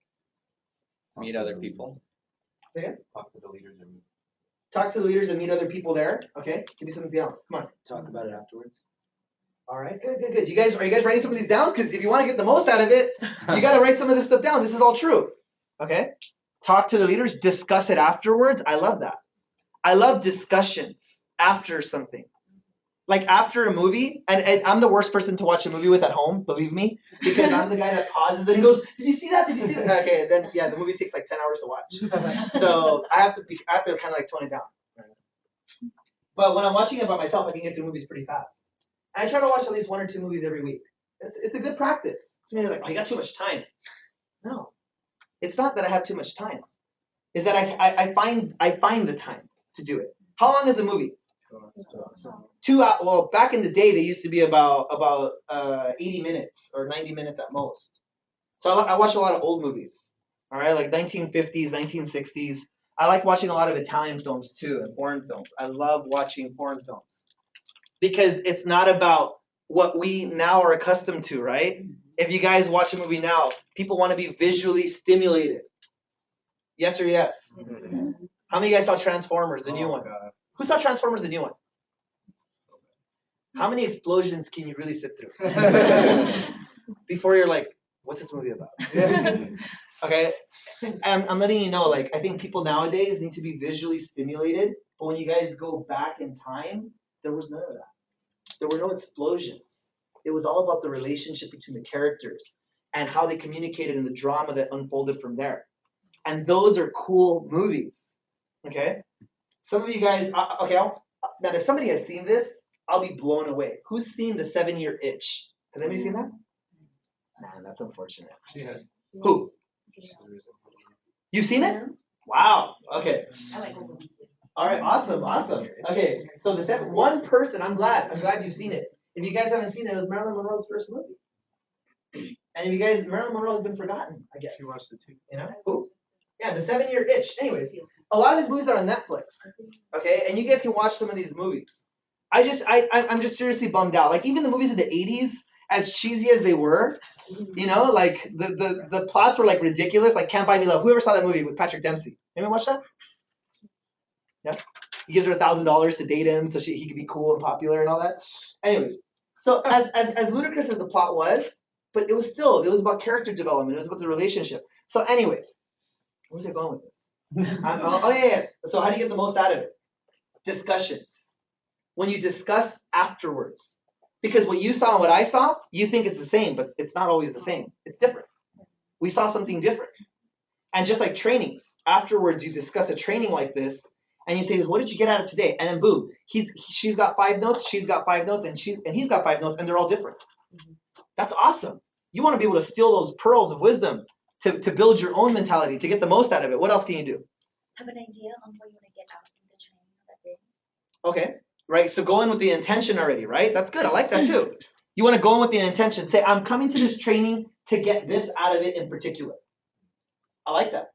Meet other people. Say again? Talk to the leaders and Talk to the leaders and meet other people there. Okay, give me something else. Come on. talk about it afterwards. All right, good. Are you guys writing some of these down? Because if you want to get the most out of it, you got to write some of this stuff down. This is all true. Okay? Talk to the leaders. Discuss it afterwards. I love that. I love discussions after something. Like after a movie, and I'm the worst person to watch a movie with at home, believe me, because I'm the guy that pauses and he goes, "Did you see that? Did you see that?" Okay, then yeah, the movie takes like 10 hours to watch. So I have to kind of like tone it down. But when I'm watching it by myself, I can get through movies pretty fast. I try to watch at least 1 or 2 movies every week. It's a good practice. Somebody's like, "Oh, you got too much time." No, it's not that I have too much time. It's that I find the time to do it. How long is a movie? 2 hours. Well, back in the day, they used to be about 80 minutes or 90 minutes at most. So I watch a lot of old movies. All right, like 1950s, 1960s. I like watching a lot of Italian films too, and foreign films. I love watching foreign films because it's not about what we now are accustomed to, right? If you guys watch a movie now, people want to be visually stimulated. Yes or yes? How many of you guys saw Transformers, the new one? God. Who saw Transformers, the new one? How many explosions can you really sit through before you're like, what's this movie about? Okay, I'm letting you know, like, I think people nowadays need to be visually stimulated, but when you guys go back in time, there was none of that. There were no explosions. It was all about the relationship between the characters and how they communicated and the drama that unfolded from there. And those are cool movies, okay? Some of you guys, man, if somebody has seen this, I'll be blown away. Who's seen The 7-Year Itch? Has anybody seen that? Man, that's unfortunate. Yes. Who? You've seen it? Wow. Okay. I like old ones too. All right. Awesome. Okay. So one person. I'm glad you've seen it. If you guys haven't seen it, it was Marilyn Monroe's first movie. And if you guys, Marilyn Monroe has been forgotten, I guess. She watched it too. You know? Who? Yeah, The 7-Year Itch. Anyways, a lot of these movies are on Netflix. Okay, and you guys can watch some of these movies. I'm just seriously bummed out. Like even the movies of the 80s, as cheesy as they were, you know, like the plots were like ridiculous. Like Can't Buy Me Love. Whoever saw that movie with Patrick Dempsey? Anyone watch that? Yeah. He gives her $1,000 to date him so he could be cool and popular and all that. Anyways, so as ludicrous as the plot was, but it was about character development. It was about the relationship. So anyways, where's it going with this? Yes. So how do you get the most out of it? Discussions. When you discuss afterwards. Because what you saw and what I saw, you think it's the same, but it's not always the same. It's different. We saw something different. And just like trainings, afterwards you discuss a training like this, and you say, what did you get out of today? And then boom, she's got 5 notes, she's got 5 notes, and he's got 5 notes, and they're all different. That's awesome. You want to be able to steal those pearls of wisdom to build your own mentality, to get the most out of it. What else can you do? Have an idea on what you want to get out of the training that day. Okay, right. So go in with the intention already, right? That's good. I like that too. You want to go in with the intention. Say, I'm coming to this training to get this out of it in particular. I like that.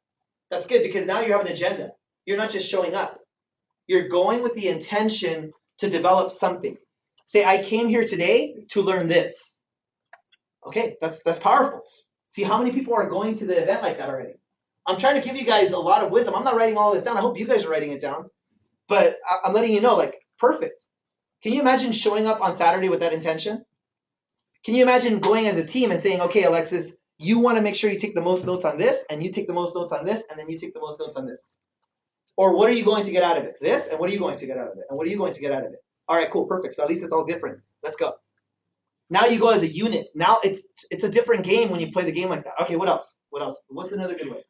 That's good because now you have an agenda. You're not just showing up. You're going with the intention to develop something. Say, I came here today to learn this. Okay, that's powerful. See how many people are going to the event like that already? I'm trying to give you guys a lot of wisdom. I'm not writing all this down. I hope you guys are writing it down. But I'm letting you know, like, perfect. Can you imagine showing up on Saturday with that intention? Can you imagine going as a team and saying, okay, Alexis, you want to make sure you take the most notes on this, and you take the most notes on this, and then you take the most notes on this? Or what are you going to get out of it? This, and what are you going to get out of it? And what are you going to get out of it? All right, cool, perfect. So at least it's all different. Let's go. Now you go as a unit. Now it's a different game when you play the game like that. Okay, what else? What else? What's another good way?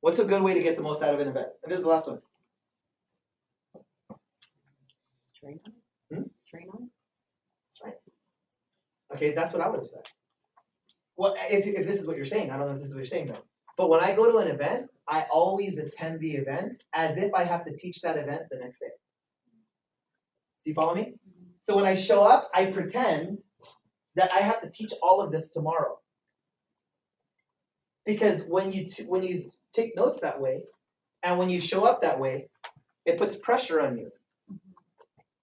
What's a good way to get the most out of an event? And this is the last one. Train on. That's right. Okay, that's what I would have said. Well, if this is what you're saying, I don't know if this is what you're saying though. But when I go to an event, I always attend the event as if I have to teach that event the next day. Do you follow me? So when I show up, I pretend that I have to teach all of this tomorrow. Because when you take notes that way, and when you show up that way, it puts pressure on you.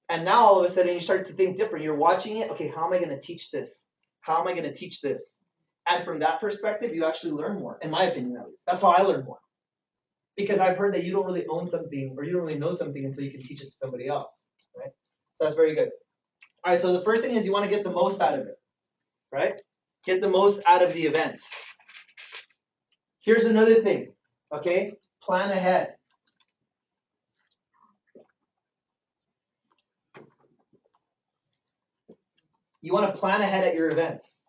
And now all of a sudden you start to think different. You're watching it. Okay, how am I going to teach this? How am I going to teach this? And from that perspective, you actually learn more. In my opinion, at least, that's how I learn more. Because I've heard that you don't really own something, or you don't really know something until you can teach it to somebody else, right? So that's very good. All right. So the first thing is you want to get the most out of it, right? Get the most out of the event. Here's another thing, okay? Plan ahead. You want to plan ahead at your events.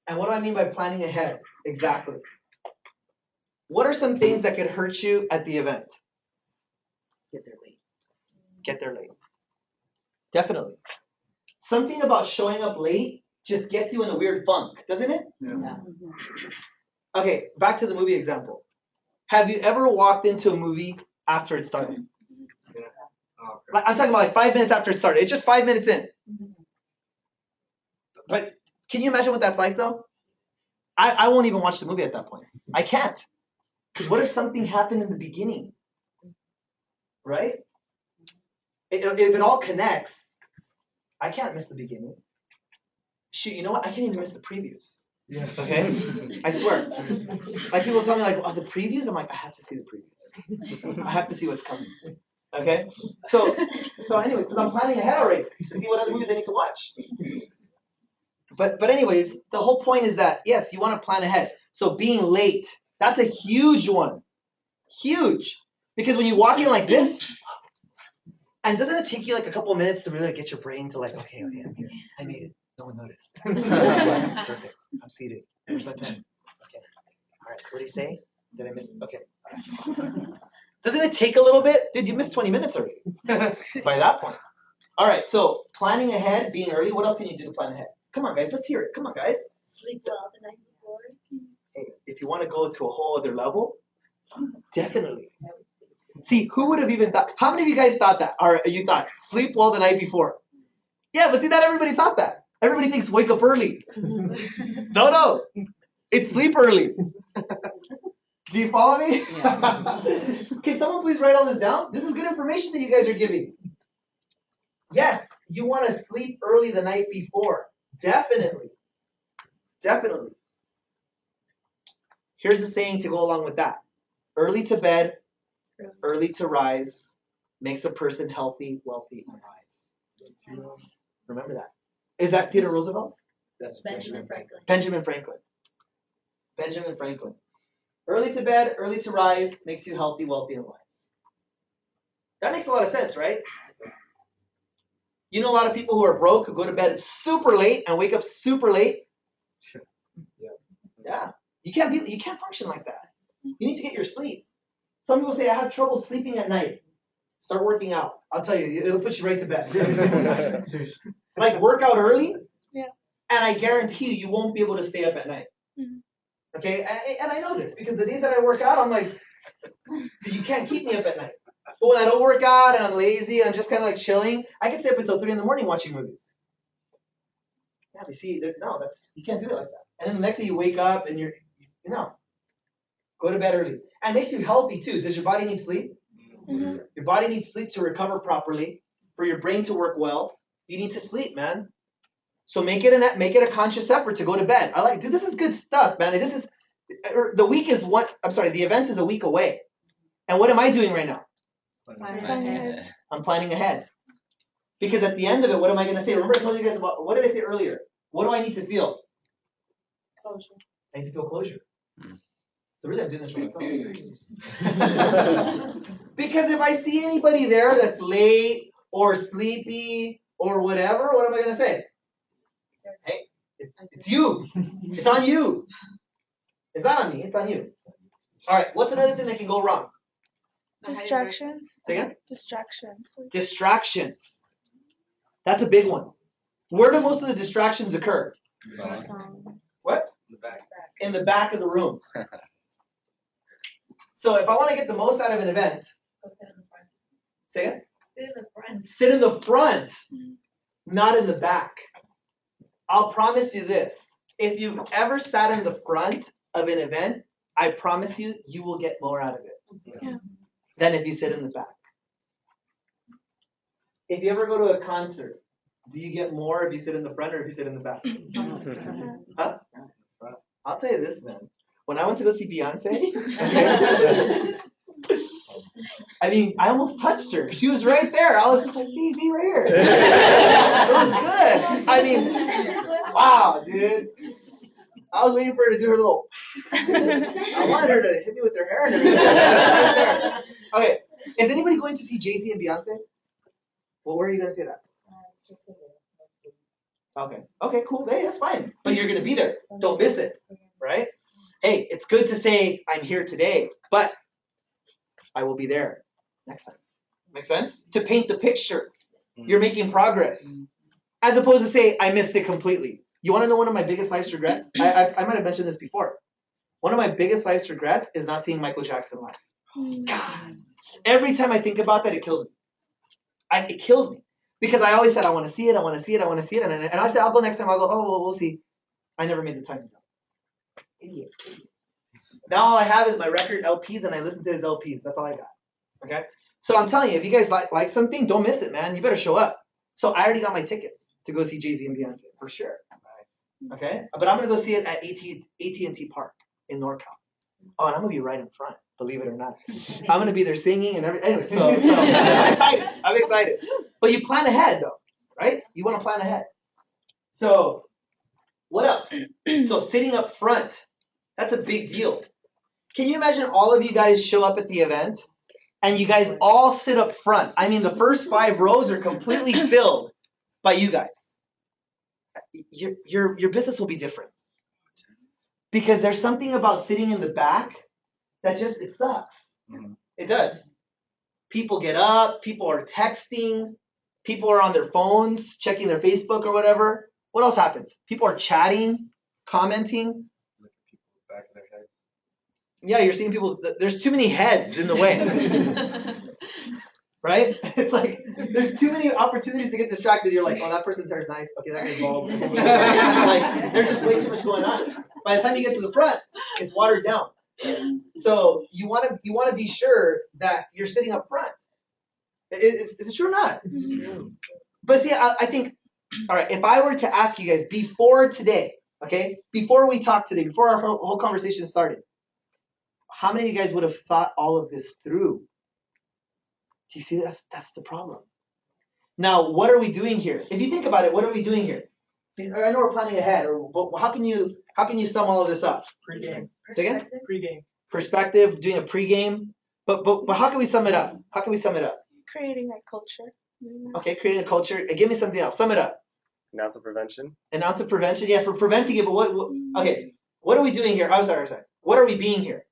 And what do I mean by planning ahead? Exactly. What are some things that could hurt you at the event? Get there late. Get there late. Definitely. Something about showing up late just gets you in a weird funk, doesn't it? Yeah. Okay, back to the movie example. Have you ever walked into a movie after it started? Yeah. Oh, okay. Like, I'm talking about like 5 minutes after it started. It's just 5 minutes in. but can you imagine what that's like though? I won't even watch the movie at that point. I can't. Because what if something happened in the beginning? Right? If it all connects, I can't miss the beginning. Shoot, you know what? I can't even miss the previews. Yeah. Okay? I swear. Like people tell me like, oh, the previews? I'm like, I have to see the previews. I have to see what's coming. Okay? So anyways, so I'm planning ahead already to see what other movies I need to watch. But anyways, the whole point is that, yes, you want to plan ahead. So being late, that's a huge one. Huge. Because when you walk in like this, and doesn't it take you like a couple of minutes to really get your brain to like, okay, I'm here. I made it. No one noticed. Perfect. I'm seated. Where's my pen? Okay. All right. So what do you say? Did I miss it? Okay. Doesn't it take a little bit? Dude, you missed 20 minutes already by that point. All right. So planning ahead, being early. What else can you do to plan ahead? Come on, guys. Let's hear it. Come on, guys. Sleep well the night before. Hey, if you want to go to a whole other level, definitely. See, who would have even thought? How many of you guys thought that? Or you thought sleep well the night before? Yeah, but see, not everybody thought that. Everybody thinks wake up early. No. It's sleep early. Do you follow me? Yeah. Can someone please write all this down? This is good information that you guys are giving. Yes, you want to sleep early the night before. Definitely. Definitely. Here's a saying to go along with that. Early to bed, early to rise, makes a person healthy, wealthy, and wise. Remember that. Is that Theodore Roosevelt? That's Benjamin Franklin. Benjamin Franklin. Benjamin Franklin. Early to bed, early to rise, makes you healthy, wealthy, and wise. That makes a lot of sense, right? You know a lot of people who are broke, who go to bed super late and wake up super late? Yeah. You can't function like that. You need to get your sleep. Some people say, I have trouble sleeping at night. Start working out. I'll tell you, it'll put you right to bed every single time. Seriously. Like, work out early, Yeah. and I guarantee you won't be able to stay up at night. Mhm. Okay? And I know this, because the days that I work out, I'm like, dude, you can't keep me up at night. But when I don't work out, and I'm lazy, and I'm just kind of like chilling, I can stay up until 3 in the morning watching movies. Yeah, but see, no, you can't do it like that. And then the next day you wake up, and go to bed early. And it makes you healthy, too. Does your body need sleep? Mhm. Your body needs sleep to recover properly, for your brain to work well. You need to sleep, man. So make it a conscious effort to go to bed. Dude, this is good stuff, man. The event is a week away. And what am I doing right now? I'm planning ahead. Because at the end of it, what am I going to say? Remember I told you guys about, what did I say earlier? What do I need to feel? Closure. I need to feel closure. So really, I'm doing this for myself. Because if I see anybody there that's late or sleepy or whatever, what am I going to say? Hey, it's you. It's on you. It's not on me. It's on you. All right. What's another thing that can go wrong? Distractions. Say again? Distractions. Distractions. That's a big one. Where do most of the distractions occur? What? In the back. In the back of the room. So if I want to get the most out of an event, Go sit in the front. say it. Sit in the front. Sit in the front, not in the back. I'll promise you this. If you've ever sat in the front of an event, I promise you, you will get more out of it than if you sit in the back. If you ever go to a concert, do you get more if you sit in the front or if you sit in the back? Huh? I'll tell you this, man. When I went to go see Beyonce, I mean, I almost touched her. She was right there. I was just like, be right here. It was good. I mean, wow, dude. I was waiting for her to do her little. I wanted her to hit me with her hair and everything. Right there. Okay, is anybody going to see Jay-Z and Beyonce? Well, where are you going to see that? It's just a little. Okay, cool. Hey, that's fine. But you're going to be there. Don't miss it, right? Hey, it's good to say I'm here today, but I will be there next time. Make sense? To paint the picture. You're making progress. As opposed to say, I missed it completely. You want to know one of my biggest life's regrets? I might have mentioned this before. One of my biggest life's regrets is not seeing Michael Jackson live. God. Every time I think about that, it kills me. It kills me. Because I always said, I want to see it, I want to see it, I want to see it. And I said, I'll go next time. I'll go, oh, well, we'll see. I never made the time to go. Idiot. Now all I have is my record LPs, and I listen to his LPs. That's all I got. Okay? So I'm telling you, if you guys like something, don't miss it, man. You better show up. So I already got my tickets to go see Jay-Z and Beyonce, for sure. Okay? But I'm going to go see it at AT&T Park in NorCal. Oh, and I'm going to be right in front, believe it or not. I'm going to be there singing and everything. Anyway, so I'm excited. I'm excited. But you plan ahead, though, right? You want to plan ahead. So what else? So sitting up front, that's a big deal. Can you imagine all of you guys show up at the event and you guys all sit up front? I mean, the first 5 rows are completely filled by you guys. Your business will be different. Because there's something about sitting in the back that just, it sucks. It does. People get up, people are texting, people are on their phones, checking their Facebook or whatever. What else happens? People are chatting, commenting. Look at people with the back of their heads. Yeah, you're seeing people, there's too many heads in the way. Right? It's like, there's too many opportunities to get distracted. You're like, oh, that person's hair is nice. Okay, that guy's bald. Like, there's just way too much going on. By the time you get to the front, it's watered down. So you want to be sure that you're sitting up front. Is it true or not? But see, I think, all right, if I were to ask you guys before today, okay, before we talked today, before our whole conversation started, how many of you guys would have thought all of this through? Do you see that's the problem? Now, what are we doing here? If you think about it, what are we doing here? I know we're planning ahead, but how can you sum all of this up? Pre-game. Say again? Pre-game. Perspective, doing a pregame. But how can we sum it up? How can we sum it up? Creating a culture. Okay, creating a culture. Give me something else. Sum it up. An ounce of prevention. An ounce of prevention. Yes, we're preventing it, but okay, what are we doing here? I'm sorry. What are we being here?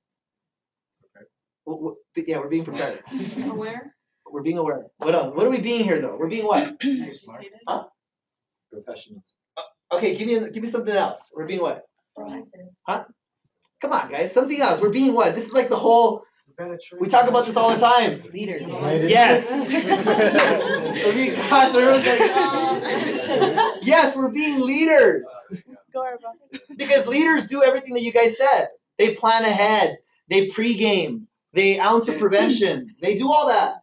Yeah, we're being prepared. Aware. We're being aware. What else? What are we being here, though? We're being what? Huh? Professionals. Okay, give me something else. We're being what? Proactive. Huh? Come on, guys. Something else. We're being what? This is like the whole. We talk about this all the time. Leader. Yes. We're being. Gosh, everyone's like. Yes, we're being leaders. Because leaders do everything that you guys said. They plan ahead. They pregame. They ounce of prevention. They do all that.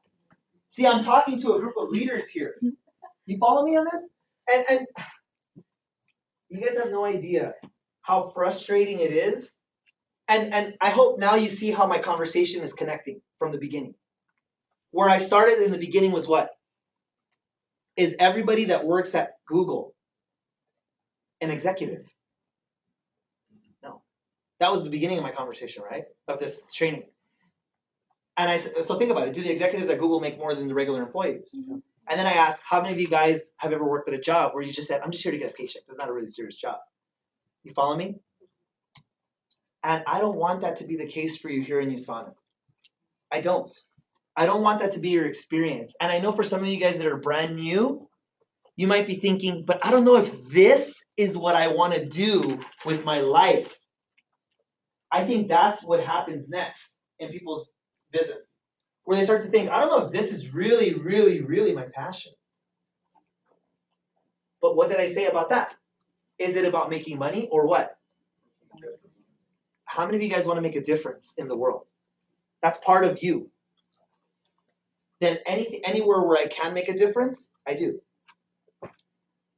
See, I'm talking to a group of leaders here. You follow me on this? And you guys have no idea how frustrating it is. And I hope now you see how my conversation is connecting from the beginning. Where I started in the beginning was what? Is everybody that works at Google an executive? No. That was the beginning of my conversation, right? Of this training. And I said, so think about it. Do the executives at Google make more than the regular employees? Mm-hmm. And then I asked, how many of you guys have ever worked at a job where you just said, I'm just here to get a paycheck. It's not a really serious job. You follow me? And I don't want that to be the case for you here in USANA. I don't. I don't want that to be your experience. And I know for some of you guys that are brand new, you might be thinking, but I don't know if this is what I want to do with my life. I think that's what happens next in people's business, where they start to think, I don't know if this is really, really, really my passion. But what did I say about that? Is it about making money or what? How many of you guys want to make a difference in the world? That's part of you. Then anywhere where I can make a difference, I do.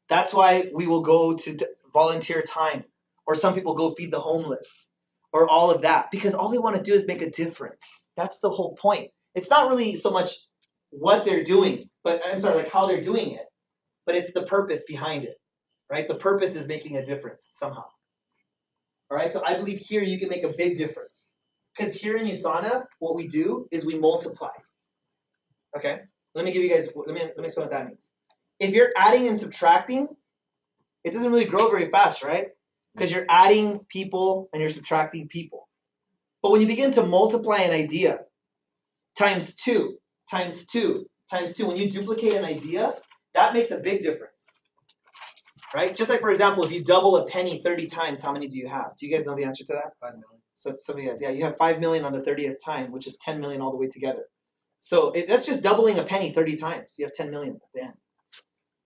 That's why we will go to volunteer time, or some people go feed the homeless, or all of that, because all they want to do is make a difference. That's the whole point. It's not really so much what they're doing, but I'm sorry, like how they're doing it, but it's the purpose behind it, right? The purpose is making a difference somehow. All right, so I believe here you can make a big difference. Because here in USANA, what we do is we multiply. Okay, let me give you guys, let me explain what that means. If you're adding and subtracting, it doesn't really grow very fast, right? Because you're adding people and you're subtracting people. But when you begin to multiply an idea, times 2, times 2, times 2, when you duplicate an idea, that makes a big difference. Right? Just like, for example, if you double a penny 30 times, how many do you have? Do you guys know the answer to that? 5 million. So some of you guys, yeah, you have 5 million on the 30th time, which is 10 million all the way together. So if that's just doubling a penny 30 times. You have 10 million at the end.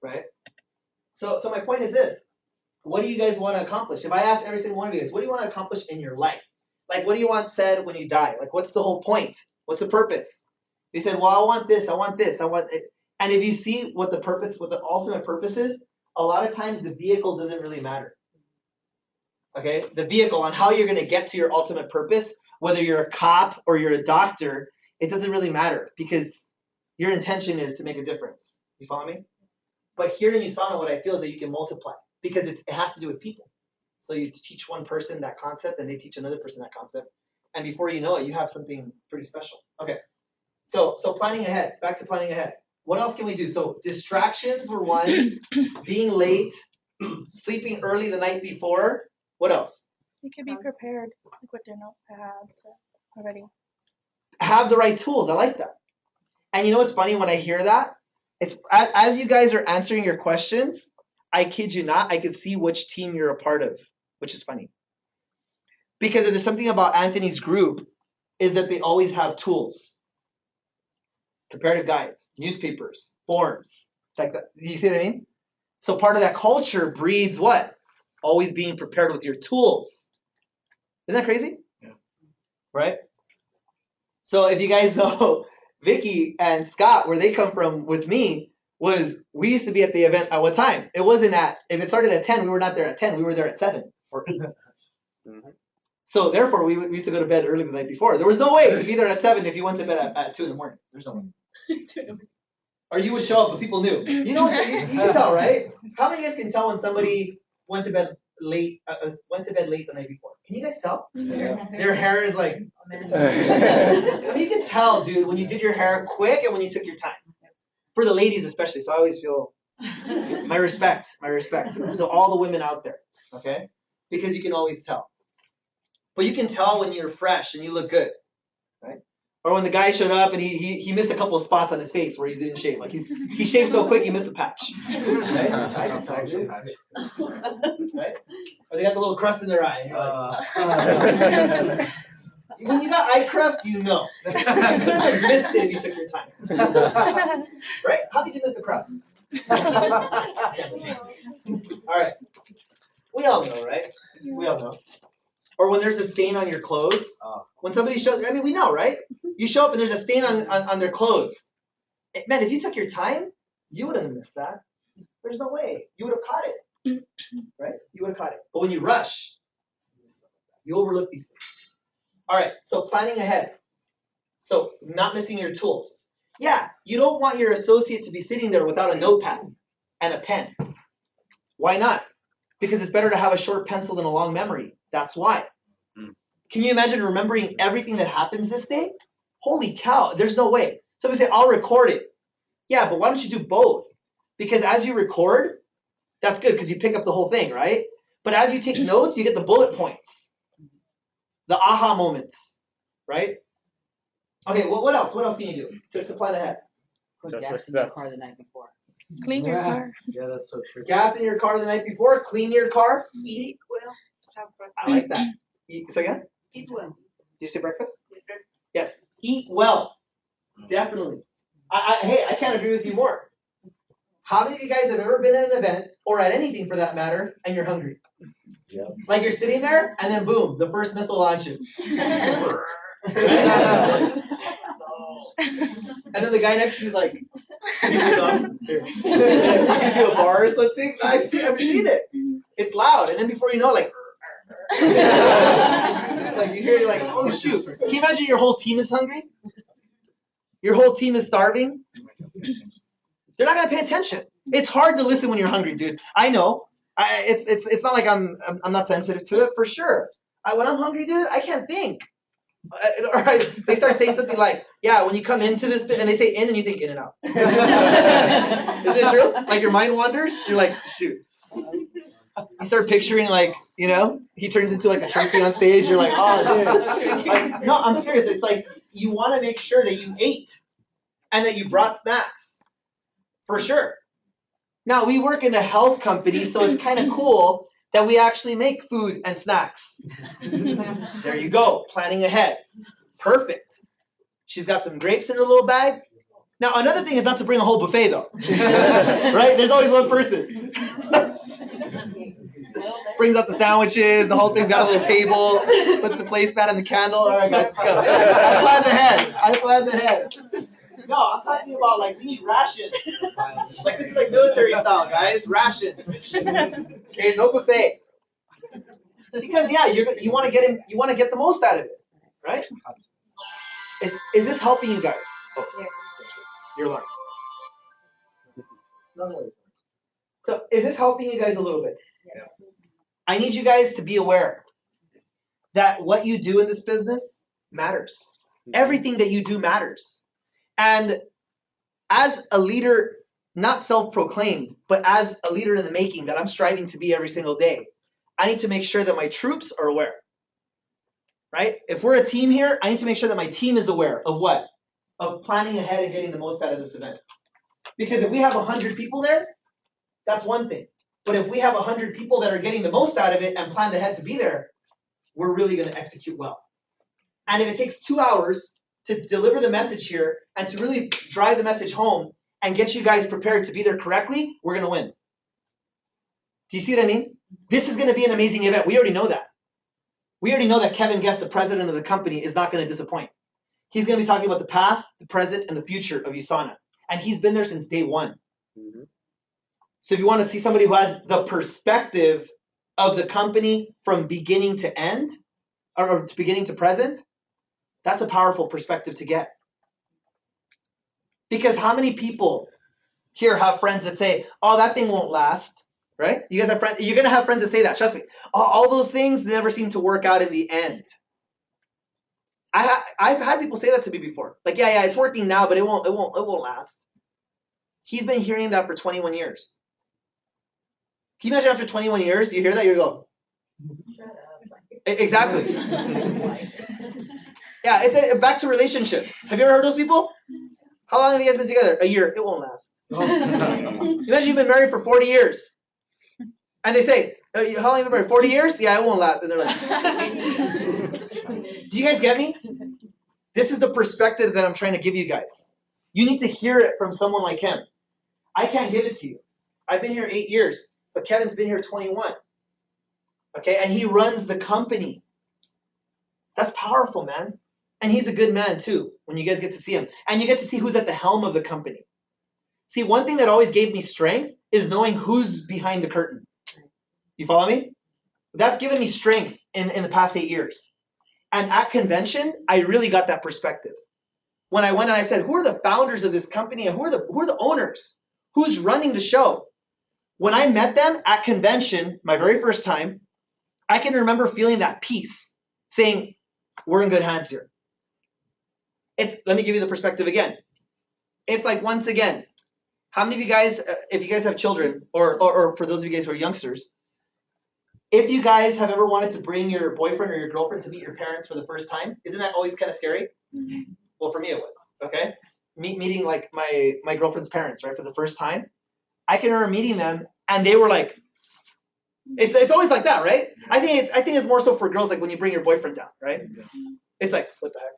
right? So my point is this. What do you guys want to accomplish? If I ask every single one of you guys, what do you want to accomplish in your life? Like, what do you want said when you die? Like, what's the whole point? What's the purpose? You said, well, I want this, I want this, I want it. And if you see what the purpose, what the ultimate purpose is, a lot of times the vehicle doesn't really matter. Okay? The vehicle on how you're going to get to your ultimate purpose, whether you're a cop or you're a doctor, it doesn't really matter because your intention is to make a difference. You follow me? But here in USANA, what I feel is that you can multiply because it has to do with people. So you teach one person that concept and they teach another person that concept. And before you know it, you have something pretty special. Okay. So planning ahead, back to planning ahead. What else can we do? So distractions were one, being late, sleeping early the night before. What else? You could be prepared, like with your notepads already. Have the right tools. I like that. And you know what's funny when I hear that? It's as you guys are answering your questions, I kid you not, I can see which team you're a part of, which is funny. Because if there's something about Anthony's group, is that they always have tools. Comparative guides, newspapers, forms, like that. You see what I mean? So part of that culture breeds what? Always being prepared with your tools. Isn't that crazy? Yeah. Right? So if you guys know Vicky and Scott, where they come from with me, was we used to be at the event at what time? It wasn't at, if it started at 10, we were not there at 10, we were there at 7 or 8. Mhm. So therefore, we used to go to bed early the night before. There was no way to be there at 7 if you went to bed at 2 in the morning. There's no way. Or you would show up, but people knew. You know, you can tell, right? How many of you guys can tell when somebody went to bed late the night before? Can you guys tell? Yeah. Their hair is like, I mean, you can tell, dude, when you did your hair quick and when you took your time. For the ladies especially, so I always feel my respect. So all the women out there, okay? Because you can always tell. But you can tell when you're fresh and you look good, right? Or when the guy showed up and he missed a couple of spots on his face where he didn't shave. Like he shaved so quick he missed the patch. Right? I can tell, dude. Right? Or they got the little crust in their eye. And you're like, when you got eye crust, you know. You couldn't have missed it if you took your time. Right? How did you miss the crust? All right. We all know, right? We all know. Or when there's a stain on your clothes. When somebody shows, I mean, we know, right? You show up and there's a stain on their clothes. Man, if you took your time, you wouldn't have missed that. There's no way. You would have caught it. Right? You would have caught it. But when you rush, you overlook these things. All right, so planning ahead. So not missing your tools. Yeah, you don't want your associate to be sitting there without a notepad and a pen. Why not? Because it's better to have a short pencil than a long memory. That's why. Can you imagine remembering everything that happens this day? Holy cow, there's no way. Somebody say, I'll record it. Yeah, but why don't you do both? Because as you record, that's good because you pick up the whole thing, right? But as you take notes, you get the bullet points. The aha moments, right? Okay, well, what else? What else can you do to plan ahead? Put Just gas in like the this. car the night before. Clean your car. Yeah, that's so true. Gas in your car the night before, clean your car. Eat well. Have breakfast. I like that. Say again? Eat well. Did you say breakfast? Yes. Eat well. Definitely. Hey, I can't agree with you more. How many of you guys have ever been at an event, or at anything for that matter, and you're hungry? Yeah. Like you're sitting there, and then boom, the first missile launches. And then the guy next to you is like, gives you thumb. Here. He gives you a bar or something. I've seen it. It's loud, and then before you know, like, like you hear, you're like, oh shoot. Can you imagine your whole team is hungry? Your whole team is starving? They're not gonna pay attention. It's hard to listen when you're hungry, dude. I know. It's not like I'm not sensitive to it, for sure. When I'm hungry, dude, I can't think. Or they start saying something like, yeah, when you come into this bit, and they say in and you think in and out. Is it true? Like your mind wanders? You're like, shoot. You start picturing like, you know, he turns into like a turkey on stage. You're like, oh, dude. Like, no, I'm serious. It's like you want to make sure that you ate and that you brought snacks. For sure. Now, we work in a health company, so it's kind of cool that we actually make food and snacks. There you go, planning ahead. Perfect. She's got some grapes in her little bag. Now, another thing is not to bring a whole buffet, though. Right? There's always one person. Brings out the sandwiches, the whole thing's got a little table, puts the placemat and the candle. All right, guys, let's go. I planned ahead. No, I'm talking about like we need rations. Like this is like military style, guys. Rations. Okay, no buffet. Because yeah, you want to get the most out of it, right? Is this helping you guys? Oh, you're learning. So is this helping you guys a little bit? Yes. I need you guys to be aware that what you do in this business matters. Everything that you do matters. And as a leader, not self-proclaimed, but as a leader in the making that I'm striving to be every single day, I need to make sure that my troops are aware. Right? If we're a team here, I need to make sure that my team is aware of what? Of planning ahead and getting the most out of this event. Because if we have 100 people there, that's one thing. But if we have 100 people that are getting the most out of it and planned ahead to be there, we're really going to execute well. And if it takes 2 hours to deliver the message here and to really drive the message home and get you guys prepared to be there correctly, we're going to win. Do you see what I mean? This is going to be an amazing event. We already know that. We already know that Kevin Guest, the president of the company, is not going to disappoint. He's going to be talking about the past, the present, and the future of USANA. And he's been there since day one. Mm-hmm. So if you want to see somebody who has the perspective of the company from beginning to end, or beginning to present, that's a powerful perspective to get. Because how many people here have friends that say, oh, that thing won't last, right? You guys have friends, you're going to have friends that say that, trust me. All those things never seem to work out in the end. I've had people say that to me before. Like, yeah, it's working now, but it won't last. He's been hearing that for 21 years. Can you imagine after 21 years, you hear that, you go, shut up. Exactly. Yeah, it's back to relationships. Have you ever heard those people? How long have you guys been together? A year. It won't last. Imagine you've been married for 40 years. And they say, how long have you been married? 40 years? Yeah, it won't last. And they're like, do you guys get me? This is the perspective that I'm trying to give you guys. You need to hear it from someone like him. I can't give it to you. I've been here 8 years, but Kevin's been here 21. Okay, and he runs the company. That's powerful, man. And he's a good man too, when you guys get to see him. And you get to see who's at the helm of the company. See, one thing that always gave me strength is knowing who's behind the curtain. You follow me? That's given me strength in the past 8 years. And at convention, I really got that perspective. When I went and I said, who are the founders of this company and who are the owners? Who's running the show? When I met them at convention, my very first time, I can remember feeling that peace, saying, we're in good hands here. Let me give you the perspective again. It's like, once again, how many of you guys, if you guys have children, or for those of you guys who are youngsters, if you guys have ever wanted to bring your boyfriend or your girlfriend to meet your parents for the first time, isn't that always kind of scary? Mm-hmm. Well, for me it was, okay? Meeting like my girlfriend's parents, right, for the first time. I can remember meeting them, and they were like, it's always like that, right? I think it's more so for girls, like when you bring your boyfriend down, right? It's like, what the heck?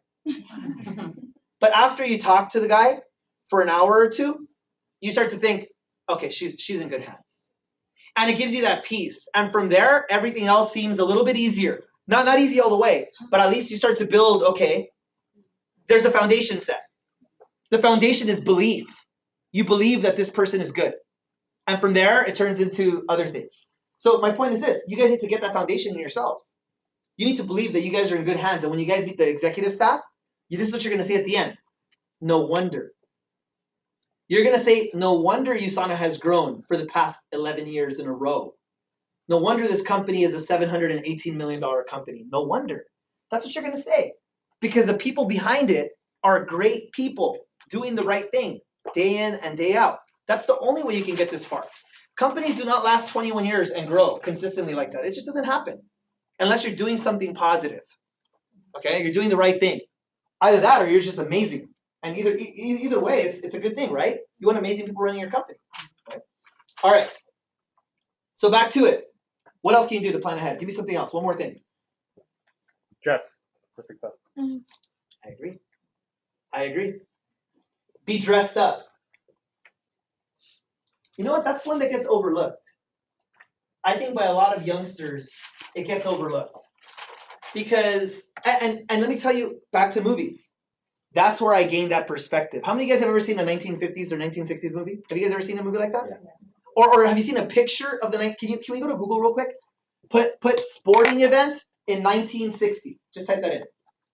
But after you talk to the guy for an hour or two, you start to think, okay, she's in good hands. And it gives you that peace. And from there, everything else seems a little bit easier. Not easy all the way, but at least you start to build, okay, there's a foundation set. The foundation is belief. You believe that this person is good. And from there, it turns into other things. So my point is this. You guys need to get that foundation in yourselves. You need to believe that you guys are in good hands. And when you guys meet the executive staff, this is what you're going to say at the end. No wonder. You're going to say, no wonder USANA has grown for the past 11 years in a row. No wonder this company is a $718 million company. No wonder. That's what you're going to say. Because the people behind it are great people doing the right thing day in and day out. That's the only way you can get this far. Companies do not last 21 years and grow consistently like that. It just doesn't happen unless you're doing something positive. Okay, you're doing the right thing. Either that or you're just amazing. And either way, it's a good thing, right? You want amazing people running your company. Right? All right. So back to it. What else can you do to plan ahead? Give me something else. One more thing. Dress for success. Mm-hmm. I agree. Be dressed up. You know what? That's one that gets overlooked. I think by a lot of youngsters, it gets overlooked. Because, and let me tell you, back to movies. That's where I gained that perspective. How many of you guys have ever seen a 1950s or 1960s movie? Have you guys ever seen a movie like that? Yeah. Or have you seen a picture of the night? Can we go to Google real quick? Put sporting event in 1960. Just type that in.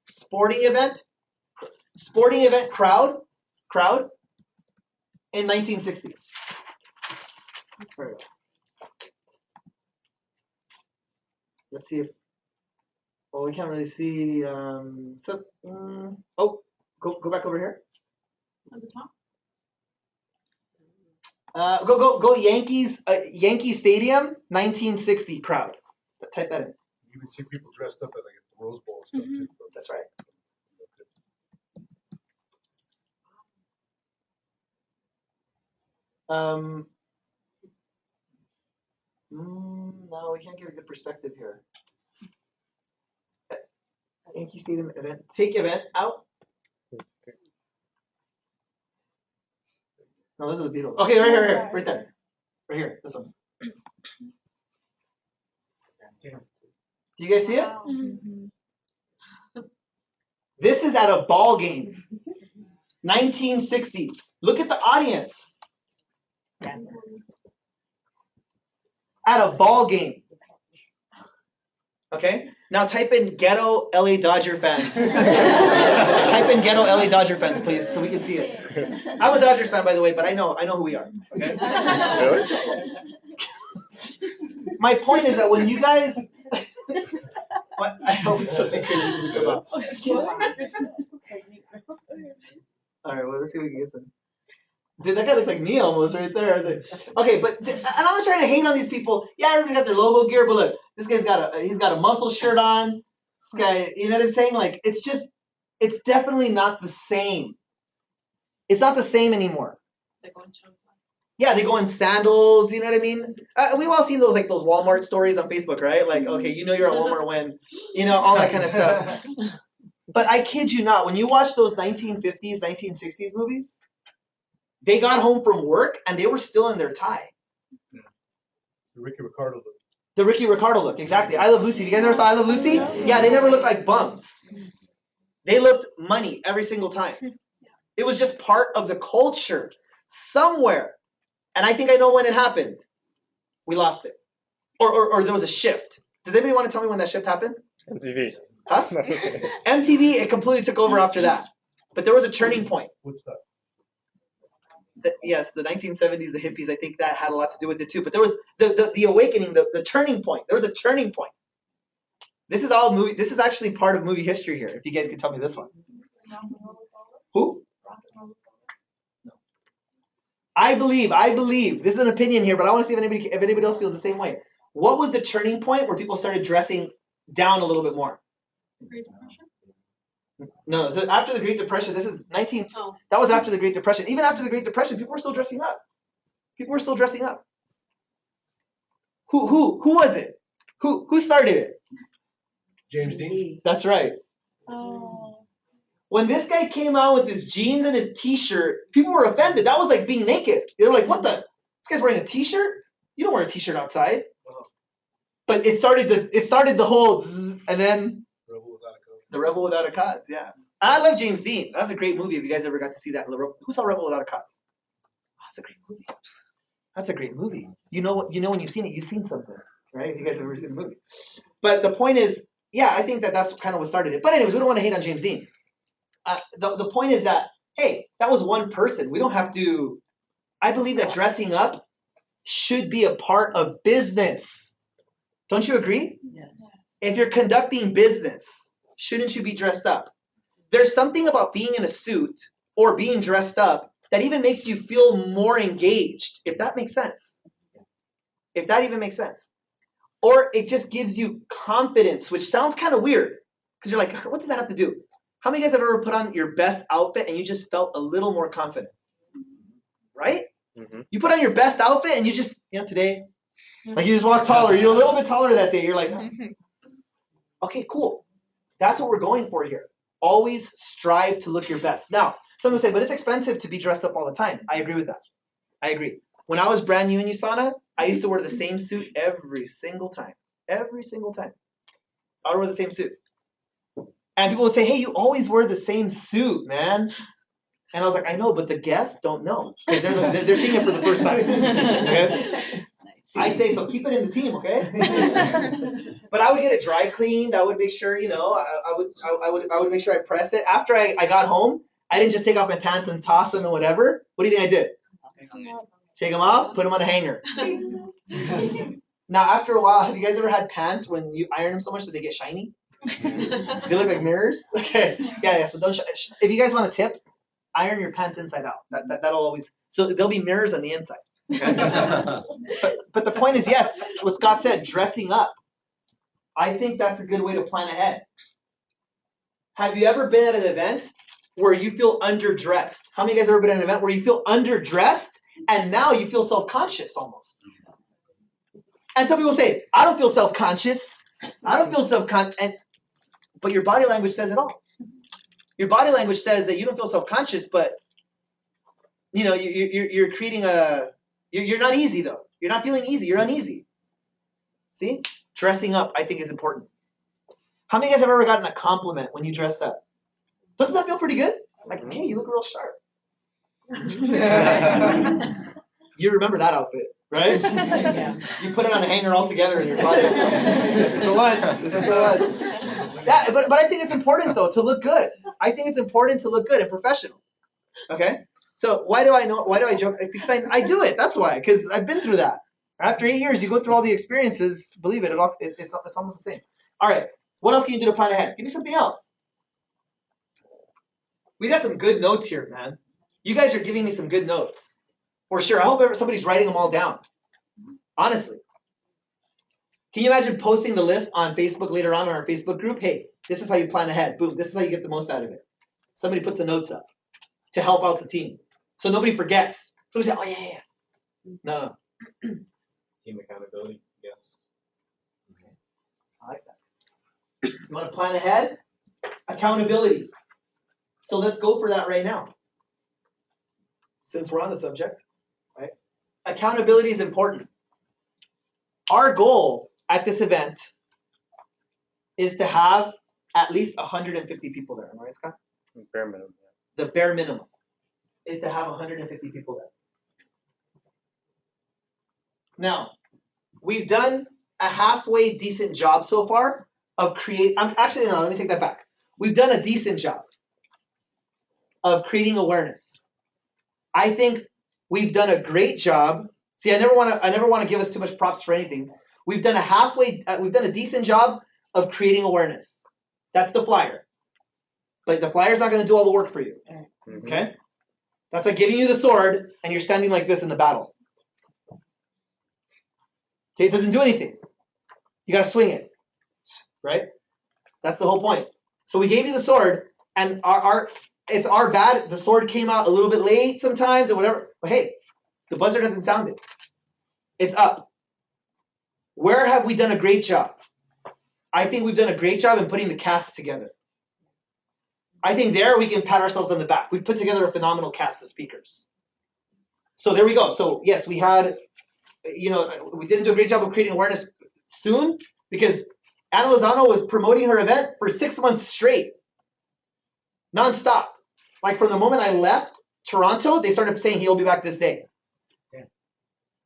Sporting event crowd in 1960. There we go. Let's see if. Well, we can't really see. Oh, go back over here. At the top? Go Yankees. Yankee Stadium, 1960 crowd. Type that in. You can see people dressed up at like at the Rose Bowl and stuff too. That's right. No, we can't get a good perspective here. Yankee Stadium event. Take event out. No, those are the Beatles. Okay, right here, right there. Right here, this one. Do you guys see it? Wow. This is at a ball game. 1960s. Look at the audience. At a ball game. Okay? Now type in ghetto LA Dodger fans. Type in ghetto LA Dodger fans, please, so we can see it. I'm a Dodgers fan, by the way, but I know who we are. Okay? Really? My point is that when you guys I hope something crazy doesn't come up. Alright, well let's see what we can get some. Dude, that guy looks like me almost right there. Okay, but and I'm not trying to hate on these people. Yeah, everybody got their logo gear, but look, this guy's got a muscle shirt on. This guy, you know what I'm saying? Like, it's definitely not the same. It's not the same anymore. Yeah, they go in sandals. You know what I mean? We've all seen those Walmart stories on Facebook, right? Like, okay, you know you're at Walmart when, all that kind of stuff. But I kid you not, when you watch those 1950s, 1960s movies, they got home from work and they were still in their tie. Yeah. The Ricky Ricardo look. The Ricky Ricardo look, exactly. I Love Lucy. You guys ever saw I Love Lucy? Yeah, they never looked like bums. They looked money every single time. It was just part of the culture somewhere. And I think I know when it happened. We lost it. Or there was a shift. Does anybody want to tell me when that shift happened? MTV. Huh? MTV, it completely took over after that. But there was a turning point. What's that? Yes, the 1970s, the hippies, I think that had a lot to do with it too. But there was the awakening, the turning point. There was a turning point. This is all movie. This is actually part of movie history here. If you guys can tell me this one. Who? I believe. This is an opinion here, but I want to see if anybody else feels the same way. What was the turning point where people started dressing down a little bit more? Great Depression? No, after the Great Depression. This is 19. Oh. That was after the Great Depression. Even after the Great Depression, people were still dressing up. Who was it? Who started it? James Dean. That's right. Oh. When this guy came out with his jeans and his t-shirt, people were offended. That was like being naked. They were like, "What the? This guy's wearing a t-shirt? You don't wear a t-shirt outside." But it started the whole zzz, and then The Rebel Without a Cause. Yeah, I love James Dean. That's a great movie. If you guys ever got to see that, who saw Rebel Without a Cause? That's a great movie. That's a great movie. You know when you've seen it, you've seen something, right? If you guys have ever seen a movie. But the point is, yeah, I think that's kind of what started it. But anyways, we don't want to hate on James Dean. The point is that, hey, that was one person. We don't have to. I believe that dressing up should be a part of business. Don't you agree? Yes. If you're conducting business, shouldn't you be dressed up? There's something about being in a suit or being dressed up that even makes you feel more engaged, if that makes sense. If that even makes sense. Or it just gives you confidence, which sounds kind of weird. Because you're like, what does that have to do? How many of you guys have ever put on your best outfit and you just felt a little more confident? Right? Mm-hmm. You put on your best outfit and you just, today, like you just walk taller. You're a little bit taller that day. You're like, okay, cool. That's what we're going for here. Always strive to look your best. Now, Some will say, but it's expensive to be dressed up all the time. I agree with that. I agree. When I was brand new in USANA, I used to wear the same suit every single time. Every single time. I would wear the same suit. And people would say, hey, you always wear the same suit, man. And I was like, I know, but the guests don't know. Because they're seeing it for the first time. Okay? I say, so keep it in the team, okay? But I would get it dry cleaned. I would make sure, I would make sure I pressed it. After I got home, I didn't just take off my pants and toss them and whatever. What do you think I did? Take them off, put them on a hanger. Now, after a while, have you guys ever had pants when you iron them so much that they get shiny? They look like mirrors? Okay. Yeah, so don't, if you guys want a tip, iron your pants inside out. That'll always, so there'll be mirrors on the inside. Okay? but the point is, yes, what Scott said, dressing up. I think that's a good way to plan ahead. Have you ever been at an event where you feel underdressed? How many of you guys ever been at an event where you feel underdressed and now you feel self-conscious almost? And some people say, I don't feel self-conscious. I don't feel self-conscious. But your body language says it all. Your body language says that you don't feel self-conscious, but you're creating you're not easy though. You're not feeling easy. You're uneasy. See? Dressing up, I think, is important. How many of you guys have ever gotten a compliment when you dressed up? Doesn't that feel pretty good? Like, hey, you look real sharp. You remember that outfit, right? Yeah. You put it on a hanger all together in your closet. This is the one. This is the one. Yeah, but I think it's important though to look good. I think it's important to look good and professional. Okay? So why do I joke? Because I do it. That's why. Because I've been through that. After 8 years, you go through all the experiences. Believe it, it's almost the same. All right. What else can you do to plan ahead? Give me something else. We got some good notes here, man. You guys are giving me some good notes. For sure. I hope somebody's writing them all down. Honestly. Can you imagine posting the list on Facebook later on our Facebook group? Hey, this is how you plan ahead. Boom. This is how you get the most out of it. Somebody puts the notes up to help out the team. So nobody forgets. Somebody say, oh, yeah. No. Team accountability, yes. I like that. You want to plan ahead? Accountability. So let's go for that right now. Since we're on the subject, right? Accountability is important. Our goal at this event is to have at least 150 people there. Am I right, Scott? Bare minimum. The bare minimum is to have 150 people there. Now, we've done a halfway decent job so far of actually, no, let me take that back. We've done a decent job of creating awareness. I think we've done a great job. See, I never want to give us too much props for anything. We've done a decent job of creating awareness. That's the flyer. But the flyer's not going to do all the work for you. Okay? That's like giving you the sword and you're standing like this in the battle. See, it doesn't do anything. You got to swing it. Right? That's the whole point. So we gave you the sword and it's our bad. The sword came out a little bit late sometimes and whatever. But hey, the buzzer doesn't sound it. It's up. Where have we done a great job? I think we've done a great job in putting the cast together. I think there we can pat ourselves on the back. We've put together a phenomenal cast of speakers. So there we go. So yes, we had, we didn't do a great job of creating awareness soon because Anna Lozano was promoting her event for 6 months straight. Non-stop. Like from the moment I left Toronto, they started saying he'll be back this day. Yeah.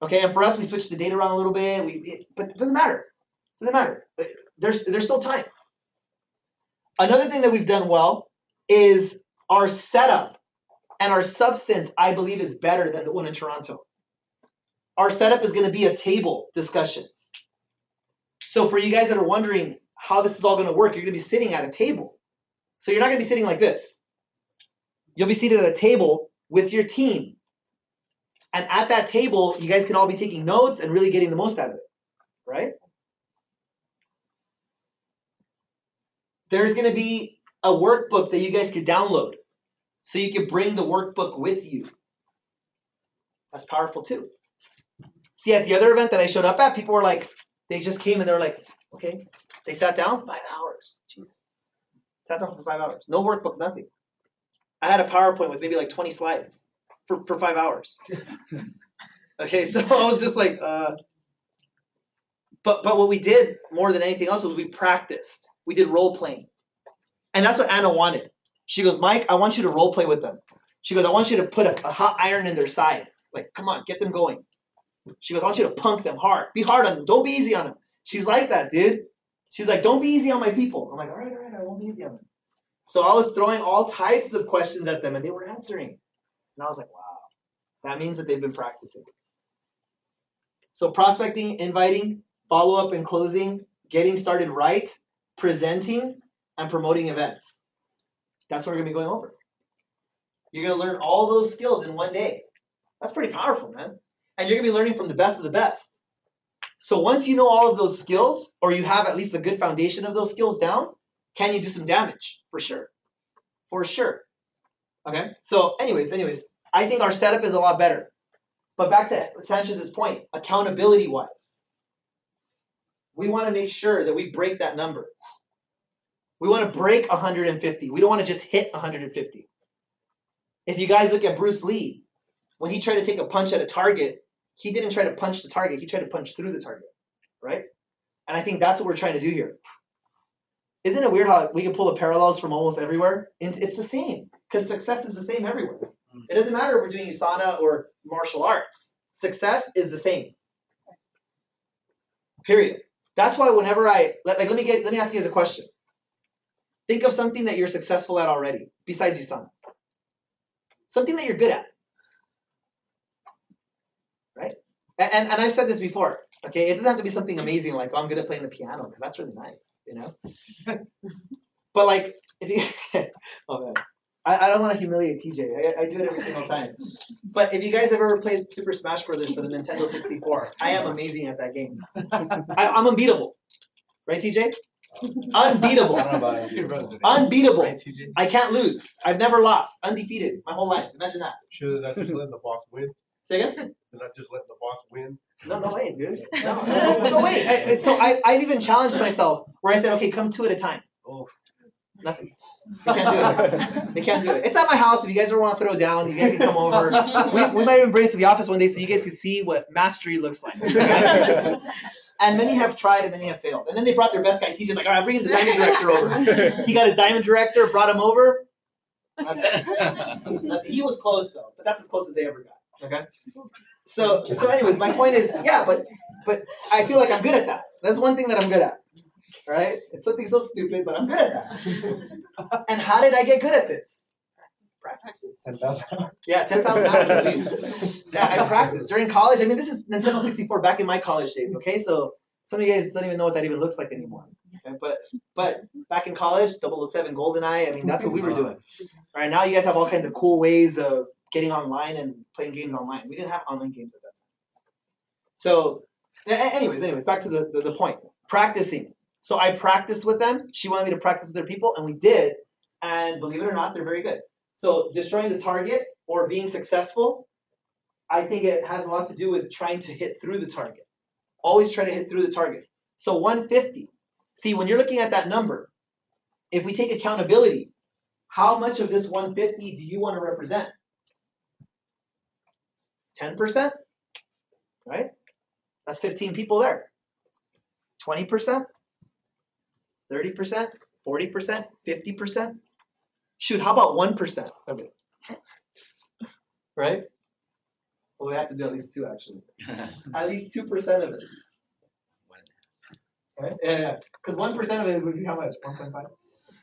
Okay, and for us, we switched the date around a little bit. But it doesn't matter. It doesn't matter. There's still time. Another thing that we've done well is our setup and our substance, I believe, is better than the one in Toronto. Our setup is going to be a table discussions. So for you guys that are wondering how this is all going to work, you're going to be sitting at a table. So you're not going to be sitting like this. You'll be seated at a table with your team. And at that table, you guys can all be taking notes and really getting the most out of it, right? There's going to be a workbook that you guys could download. So you can bring the workbook with you. That's powerful too. See, at the other event that I showed up at, people were like, they just came and they were like, okay. They sat down, 5 hours. Jeez. Sat down for 5 hours. No workbook, nothing. I had a PowerPoint with maybe like 20 slides for 5 hours. Okay, so I was just like, But what we did more than anything else was we practiced. We did role playing. And that's what Anna wanted. She goes, Mike, I want you to role play with them. She goes, I want you to put a hot iron in their side. Like, come on, get them going. She goes, I want you to punk them hard. Be hard on them. Don't be easy on them. She's like that, dude. She's like, don't be easy on my people. I'm like, all right, I won't be easy on them. So I was throwing all types of questions at them, and they were answering. And I was like, wow, that means that they've been practicing. So prospecting, inviting, follow-up and closing, getting started right, presenting, and promoting events. That's what we're going to be going over. You're going to learn all those skills in one day. That's pretty powerful, man. And you're going to be learning from the best of the best. So once you know all of those skills, or you have at least a good foundation of those skills down, can you do some damage? For sure. For sure. Okay? So anyways, I think our setup is a lot better. But back to Sanchez's point, accountability-wise, we want to make sure that we break that number. We want to break 150. We don't want to just hit 150. If you guys look at Bruce Lee, when he tried to take a punch at a target, he didn't try to punch the target. He tried to punch through the target, right? And I think that's what we're trying to do here. Isn't it weird how we can pull the parallels from almost everywhere? It's the same, because success is the same everywhere. It doesn't matter if we're doing USANA or martial arts. Success is the same. Period. That's why whenever let me ask you guys a question. Think of something that you're successful at already, besides USANA. Something that you're good at. Right? And I've said this before. Okay, it doesn't have to be something amazing like, oh, I'm good at playing the piano, because that's really nice, you know? But like, if you oh man. I don't want to humiliate TJ. I do it every single time. But if you guys have ever played Super Smash Brothers for the Nintendo 64, I am amazing at that game. I'm unbeatable. Right, TJ? Unbeatable. Unbeatable. Right, CJ? I can't lose. I've never lost. Undefeated my whole life. Imagine that. Should have not just letting the boss win. Say again? They're not just letting the boss win. No way, dude. No way. So I've even challenged myself where I said, okay, come 2 at a time. Oh. Nothing. They can't do it. They can't do it. It's at my house. If you guys ever want to throw down, you guys can come over. We might even bring it to the office one day so you guys can see what mastery looks like. And many have tried and many have failed. And then they brought their best guy teachers, like, all right, bring the diamond director over. He got his diamond director, brought him over. He was close though, but that's as close as they ever got. Okay. So anyways, my point is, yeah, but I feel like I'm good at that. That's one thing that I'm good at. Right? It's something so stupid, but I'm good at that. And how did I get good at this? Practice. 10,000 hours. Yeah, 10,000 hours at least. Yeah, I practiced during college. I mean, this is Nintendo 64 back in my college days. Okay, so some of you guys don't even know what that even looks like anymore. Okay? But back in college, 007 GoldenEye. I mean, that's what we were doing. All right, now you guys have all kinds of cool ways of getting online and playing games online. We didn't have online games at that time. So, anyways, back to the point. Practicing. So I practiced with them. She wanted me to practice with their people, and we did. And believe it or not, they're very good. So destroying the target or being successful, I think it has a lot to do with trying to hit through the target. Always try to hit through the target. So 150. See, when you're looking at that number, if we take accountability, how much of this 150 do you want to represent? 10%? Right? That's 15 people there. 20%? 30%, 40%, 50%. Shoot, how about 1% of it? Right? Well, we have to do at least 2 actually. At least 2% of it. Right? Yeah. Because 1% of it would be how much? 1.5.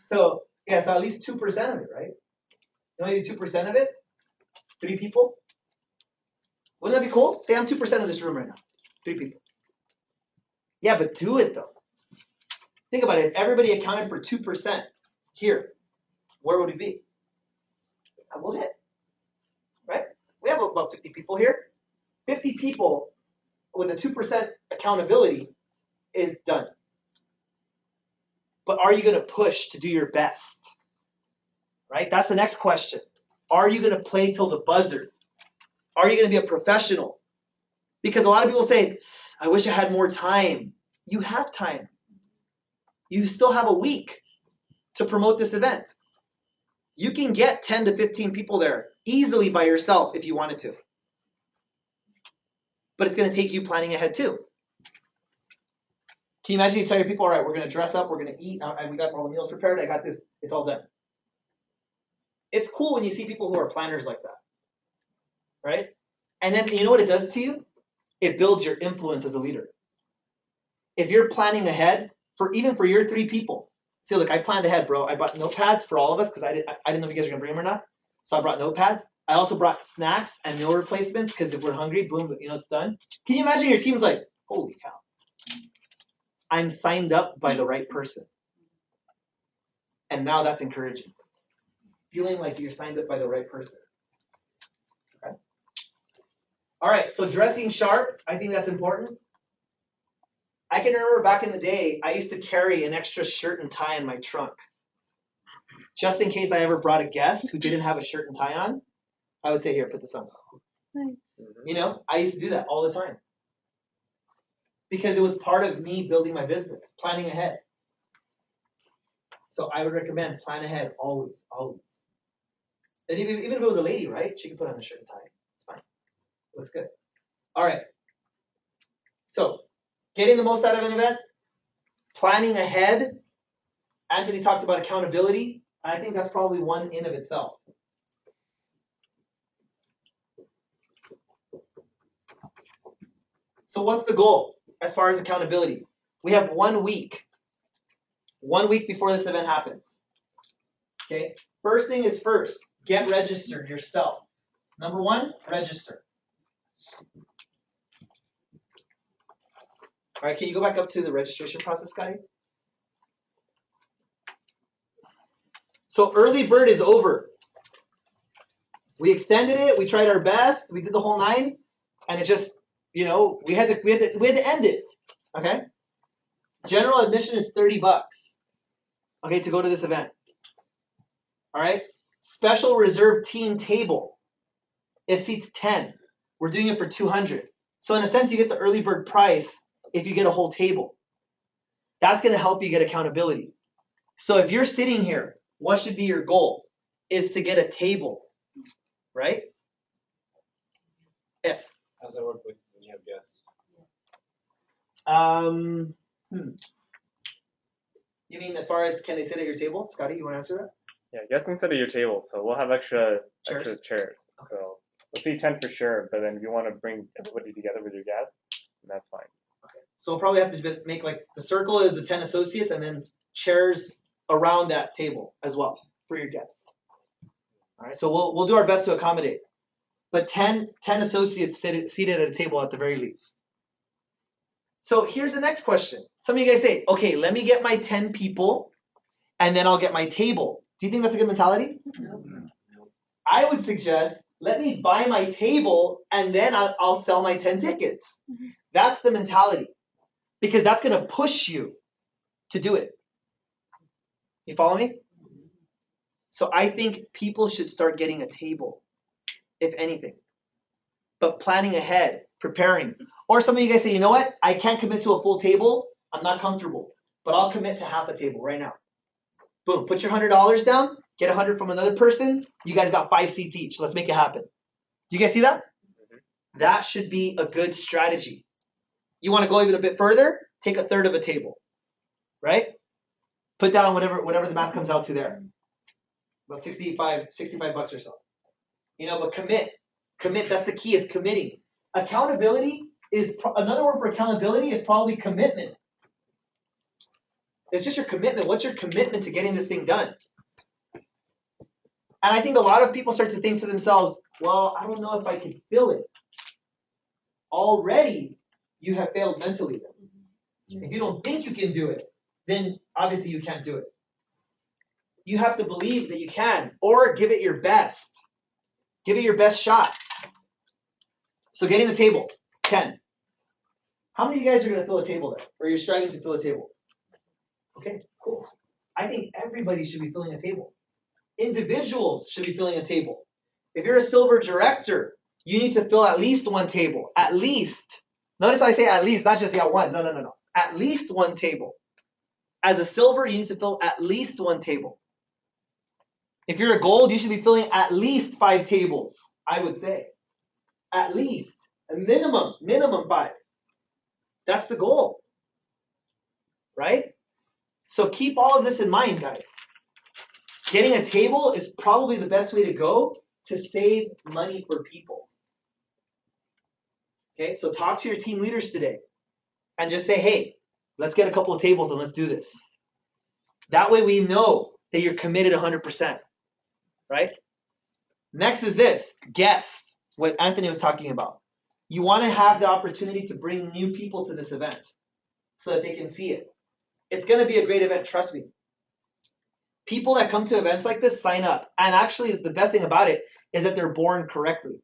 So yeah, so at least 2% of it, right? You know, maybe 2% of it. 3 people. Wouldn't that be cool? Say I'm 2% of this room right now. 3 people. Yeah, but do it though. Think about it. If everybody accounted for 2% here, where would we be? We'll hit. Right? We have about 50 people here. 50 people with a 2% accountability is done. But are you going to push to do your best? Right? That's the next question. Are you going to play till the buzzer? Are you going to be a professional? Because a lot of people say, I wish I had more time. You have time. You still have a week to promote this event. You can get 10 to 15 people there easily by yourself if you wanted to. But it's going to take you planning ahead too. Can you imagine you tell your people, all right, we're going to dress up, we're going to eat, we got all the meals prepared, I got this, it's all done. It's cool when you see people who are planners like that, right? And then you know what it does to you? It builds your influence as a leader. If you're planning ahead, even for your 3 people, say, look, I planned ahead, bro. I brought notepads for all of us because I didn't know if you guys are going to bring them or not. So I brought notepads. I also brought snacks and meal replacements because if we're hungry, boom, it's done. Can you imagine your team's like, holy cow. I'm signed up by the right person. And now that's encouraging. Feeling like you're signed up by the right person. Okay. All right, so dressing sharp, I think that's important. I can remember back in the day, I used to carry an extra shirt and tie in my trunk. Just in case I ever brought a guest who didn't have a shirt and tie on, I would say, here, put this on. Nice. You know, I used to do that all the time. Because it was part of me building my business, planning ahead. So I would recommend plan ahead always, always. And even if it was a lady, right? She could put on a shirt and tie. It's fine. Looks good. All right. So getting the most out of an event, planning ahead. Anthony talked about accountability. I think that's probably one in of itself. So what's the goal as far as accountability? We have 1 week. 1 week before this event happens. Okay? First thing is first, get registered yourself. Number 1, register. All right, can you go back up to the registration process, Scotty? So early bird is over. We extended it. We tried our best. We did the whole 9, and it just, we had to end it. Okay. General admission is $30. Okay, to go to this event. All right. Special reserve team table. It seats 10. We're doing it for $200. So in a sense, you get the early bird price if you get a whole table. That's going to help you get accountability. So if you're sitting here, what should be your goal? Is to get a table, right? Yes. How's that work with when you have guests? You mean as far as can they sit at your table? Scotty, you want to answer that? Yeah, guests instead of your table, so we'll have extra Chairs? chairs. So let's say 10 for sure, but then if you want to bring everybody together with your guests, that's fine. Okay. So we'll probably have to make like the circle is the 10 associates and then chairs around that table as well for your guests. All right, so we'll do our best to accommodate. But 10 associates seated at a table at the very least. So here's the next question. Some of you guys say, okay, let me get my 10 people and then I'll get my table. Do you think that's a good mentality? No. I would suggest, let me buy my table and then I'll sell my 10 tickets. Mm-hmm. That's the mentality. Because that's going to push you to do it. You follow me? So I think people should start getting a table, if anything. But planning ahead, preparing. Or some of you guys say, you know what? I can't commit to a full table. I'm not comfortable. But I'll commit to half a table right now. Boom. Put your $100 down. Get 100 from another person. You guys got 5 seats each. Let's make it happen. Do you guys see that? Mm-hmm. That should be a good strategy. You want to go even a bit further? Take a third of a table. Right? Put down whatever the math comes out to there. About 65 bucks or so. But commit. Commit, that's the key, is committing. Accountability is, another word for accountability is probably commitment. It's just your commitment. What's your commitment to getting this thing done? And I think a lot of people start to think to themselves, well, I don't know if I can fill it. Already, you have failed mentally then. If you don't think you can do it, then obviously you can't do it. You have to believe that you can, or give it your best. Give it your best shot. So getting the table, 10. How many of you guys are going to fill a table there? Or you're struggling to fill a table? Okay, cool. I think everybody should be filling a table. Individuals should be filling a table. If you're a silver director, you need to fill at least one table. At least. Notice I say at least, not just one. No. At least one table. As a silver, you need to fill at least one table. If you're a gold, you should be filling at least 5 tables, I would say. At least. A minimum 5. That's the goal. Right? So keep all of this in mind, guys. Getting a table is probably the best way to go to save money for people. Okay, so talk to your team leaders today and just say, hey, let's get a couple of tables and let's do this. That way we know that you're committed 100%. Right? Next is this, guests, what Anthony was talking about. You want to have the opportunity to bring new people to this event so that they can see it. It's going to be a great event, trust me. People that come to events like this sign up. And actually, the best thing about it is that they're born correctly.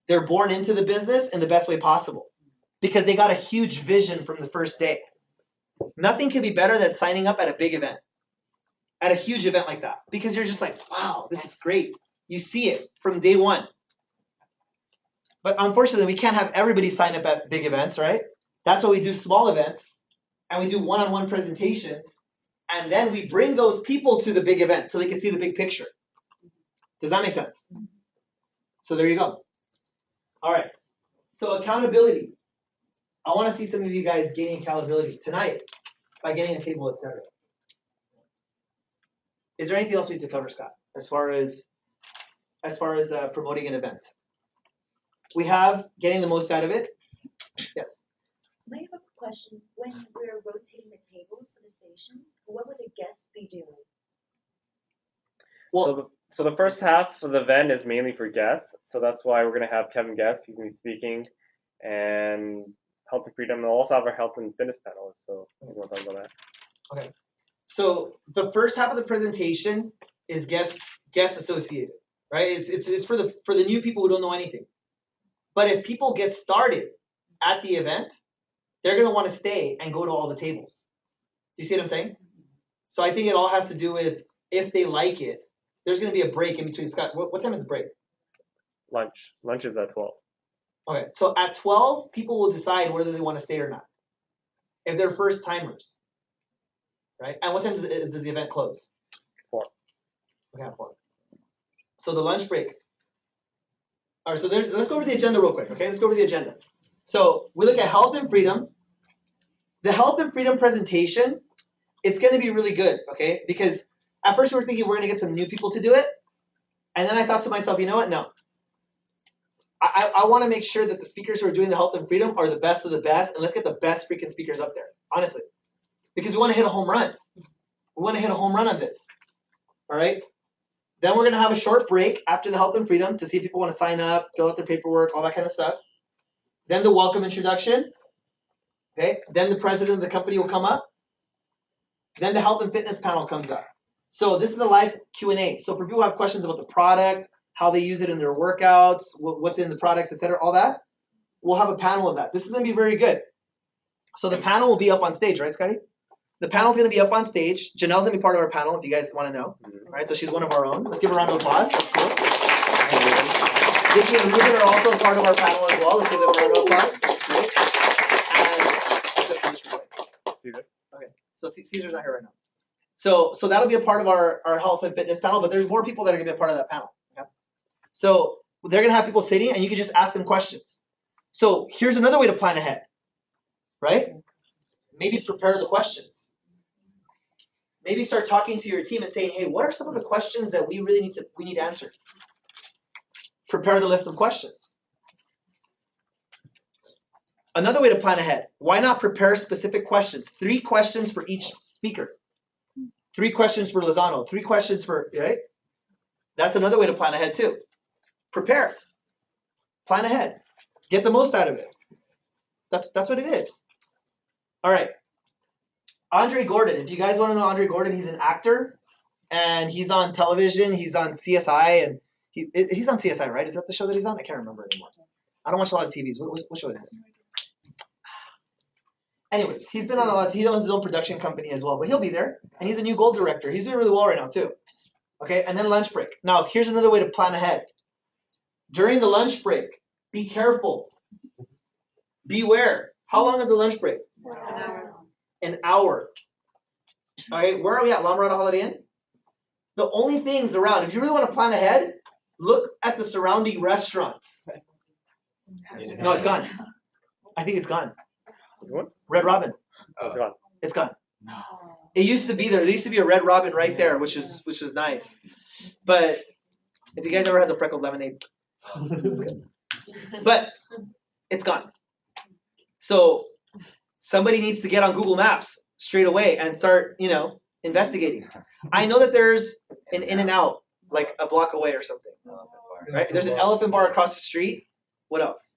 They're born into the business in the best way possible because they got a huge vision from the first day. Nothing could be better than signing up at a big event, at a huge event like that, because you're just like, wow, this is great. You see it from day one. But unfortunately, we can't have everybody sign up at big events, right? That's why we do small events and we do one-on-one presentations. And then we bring those people to the big event so they can see the big picture. Does that make sense? So there you go. All right. So accountability. I want to see some of you guys gaining accountability tonight by getting a table, etc. Is there anything else we need to cover, Scott, as far as promoting an event? We have getting the most out of it. Yes. I have a question. When we're rotating the tables for the stations, what would the guests be doing? Well, So the first half of the event is mainly for guests. So that's why we're going to have Kevin Guest. He's going to be speaking, and Health and Freedom. And we'll also have our health and fitness panelists. So we want to talk about that. okay. So the first half of the presentation is guest associated, right? It's for the new people who don't know anything. But if people get started at the event, they're going to want to stay and go to all the tables. Do you see what I'm saying? So I think it all has to do with if they like it. There's going to be a break in between. Scott, what time is the break? Lunch. Lunch is at 12. Okay, so at 12, people will decide whether they want to stay or not. If they're first timers, right? And what time does the event close? 4. Okay, 4. So the lunch break. All right, so let's go over the agenda real quick, okay? Let's go over the agenda. So we look at health and freedom. The health and freedom presentation, it's going to be really good, okay? Because at first we were thinking we're going to get some new people to do it. And then I thought to myself, you know what? No. I want to make sure that the speakers who are doing the health and freedom are the best of the best. And let's get the best freaking speakers up there, honestly. Because we want to hit a home run. We want to hit a home run on this. All right? Then we're going to have a short break after the health and freedom to see if people want to sign up, fill out their paperwork, all that kind of stuff. Then the welcome introduction. Okay? Then the president of the company will come up. Then the health and fitness panel comes up. So this is a live Q&A. So for people who have questions about the product, how they use it in their workouts, what's in the products, etc., all that, we'll have a panel of that. This is going to be very good. So the panel will be up on stage, right, Scotty? The panel's going to be up on stage. Janelle's going to be part of our panel, if you guys want to know. All right, so she's one of our own. Let's give her a round of applause. That's cool. Vicky and Ruben are also a part of our panel as well. Let's give them a round of applause. Great. And okay, so Caesar's not here right now. So that'll be a part of our health and fitness panel, but there's more people that are going to be a part of that panel. Okay? So they're going to have people sitting, and you can just ask them questions. So here's another way to plan ahead, right? Maybe prepare the questions. Maybe start talking to your team and saying, hey, what are some of the questions that we really need answered? Prepare the list of questions. Another way to plan ahead, why not prepare specific questions? 3 questions for each speaker. 3 questions for Lozano, 3 questions for, right? That's another way to plan ahead too. Prepare. Plan ahead. Get the most out of it. That's what it is. All right. Andre Gordon. If you guys want to know Andre Gordon, he's an actor, and he's on television. He's on CSI, and he's on CSI, right? Is that the show that he's on? I can't remember anymore. I don't watch a lot of TVs. What show is it? Anyways, he's been on a lot. He owns his own production company as well, but he'll be there, and he's a new gold director. He's doing really well right now too. Okay, and then lunch break. Now, here's another way to plan ahead. During the lunch break, be careful. Beware. How long is the lunch break? An hour. All right, where are we at? La Mirada Holiday Inn? The only things around, if you really want to plan ahead, look at the surrounding restaurants. No, it's gone. I think it's gone. What? Red Robin. It's gone. It's gone. It used to be there. There used to be a Red Robin right there, which was nice. But if you guys ever had the freckled lemonade, it's good. But it's gone. So somebody needs to get on Google Maps straight away and start, investigating. I know that there's an In-N-Out like a block away or something. Right? There's an Elephant Bar across the street. What else?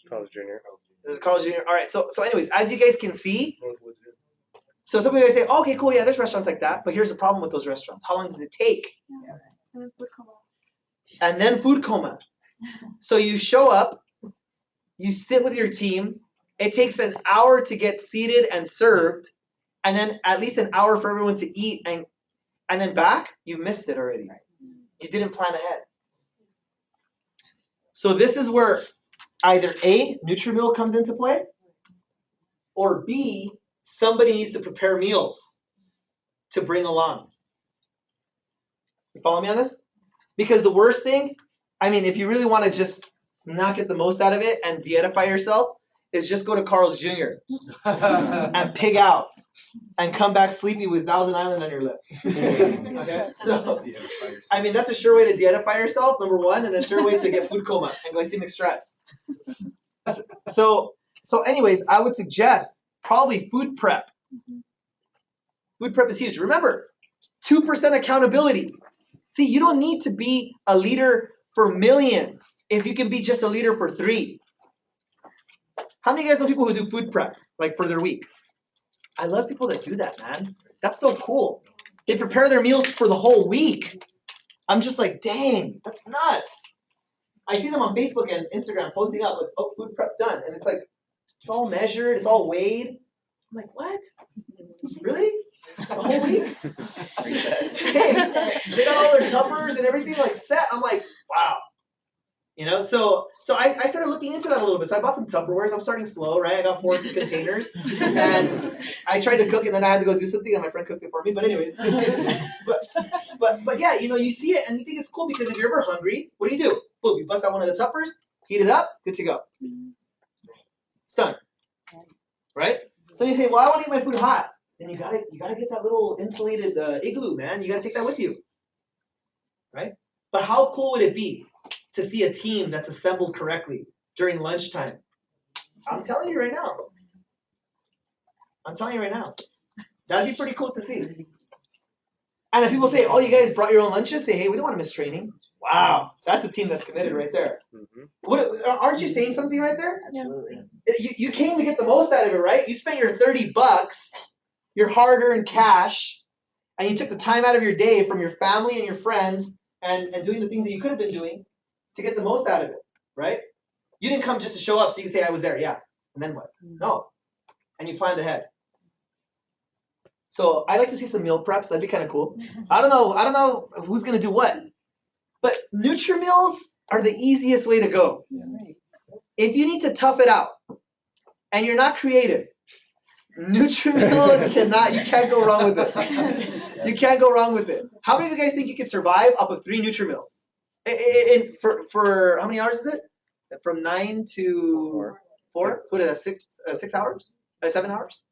Carl's Jr. There's a Carl's Jr. All right. So anyways, as you guys can see, so somebody might say, oh, okay, cool, yeah, there's restaurants like that. But here's the problem with those restaurants. How long does it take? And then food coma. And then food coma. So you show up, you sit with your team. It takes an hour to get seated and served, and then at least an hour for everyone to eat, and then back. You missed it already. You didn't plan ahead. So this is where either A, Nutrimeal comes into play, or B, somebody needs to prepare meals to bring along. You follow me on this? Because the worst thing, if you really want to just not get the most out of it and de-edify yourself, is just go to Carl's Jr. and pig out and come back sleepy with Thousand Island on your lip. Okay? So, that's a sure way to de-edify yourself, number one, and a sure way to get food coma and glycemic stress. So anyways, I would suggest probably food prep. Food prep is huge. Remember, 2% accountability. See, you don't need to be a leader for millions if you can be just a leader for 3. How many of you guys know people who do food prep, like for their week? I love people that do that, man. That's so cool. They prepare their meals for the whole week. I'm just like, dang, that's nuts. I see them on Facebook and Instagram posting up, like, oh, food prep done. And it's like, it's all measured, it's all weighed. I'm like, what? Really? The whole week? Dang. They got all their Tuppers and everything like set. I'm like, wow. So I started looking into that a little bit. So I bought some Tupperwares. I'm starting slow, right? I got 4 containers. And I tried to cook and then I had to go do something and my friend cooked it for me. But anyways. but yeah, you see it and you think it's cool because if you're ever hungry, what do? Boom, you bust out one of the Tuppers, heat it up, good to go. It's done. Right? So you say, well, I want to eat my food hot. Then you gotta get that little insulated igloo, man. You gotta take that with you. Right? But how cool would it be to see a team that's assembled correctly during lunchtime? I'm telling you right now. That'd be pretty cool to see. And if people say, oh, you guys brought your own lunches, say, hey, we don't want to miss training. Wow, that's a team that's committed right there. Mm-hmm. Aren't you saying something right there? Absolutely. You came to get the most out of it, right? You spent your $30, your hard-earned cash, and you took the time out of your day from your family and your friends and doing the things that you could have been doing to get the most out of it, right? You didn't come just to show up so you can say, I was there, yeah. And then what? No. And you planned ahead. So I'd like to see some meal preps. That'd be kind of cool. I don't know who's going to do what. But Nutrimeals are the easiest way to go. If you need to tough it out and you're not creative, Nutrimeal you can't go wrong with it. You can't go wrong with it. How many of you guys think you could survive off of 3 Nutrimeals? For how many hours is it? From 9 to 4? What is that, 6 hours? 7 hours?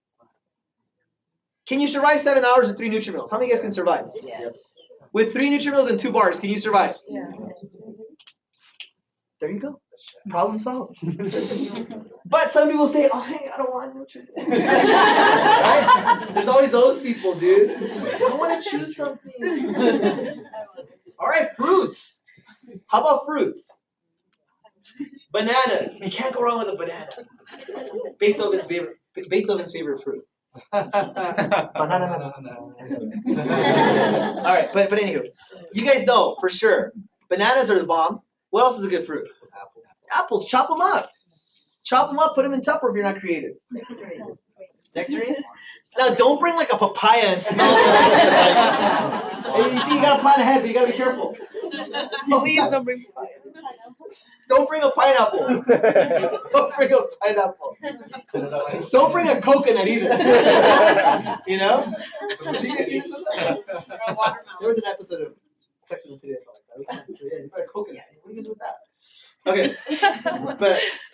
Can you survive 7 hours with 3 Nutrimeals? How many of you guys can survive? Yes. With 3 Nutrimeals and 2 bars, can you survive? Yeah. There you go. Problem solved. But some people say, oh, hey, I don't want Nutrimeals. Right? There's always those people, dude. I want to choose something. All right, fruits. How about fruits? Bananas. You can't go wrong with a banana. Beethoven's favorite fruit. Banana. All right, but anywho, you guys know for sure bananas are the bomb. What else is a good fruit? Apples. Chop them up. Put them in Tupper if you're not creative. Nectarines. Now don't bring like a papaya and smell it. You see, you gotta plan ahead, but you gotta be careful. Please don't bring fire. Don't bring a pineapple. Don't bring a pineapple. Don't bring a coconut either. You know? Or a watermelon. There was an episode of Sex and the City I saw like that. It was fun. Yeah, you put a coconut. What are you gonna do with that? Okay,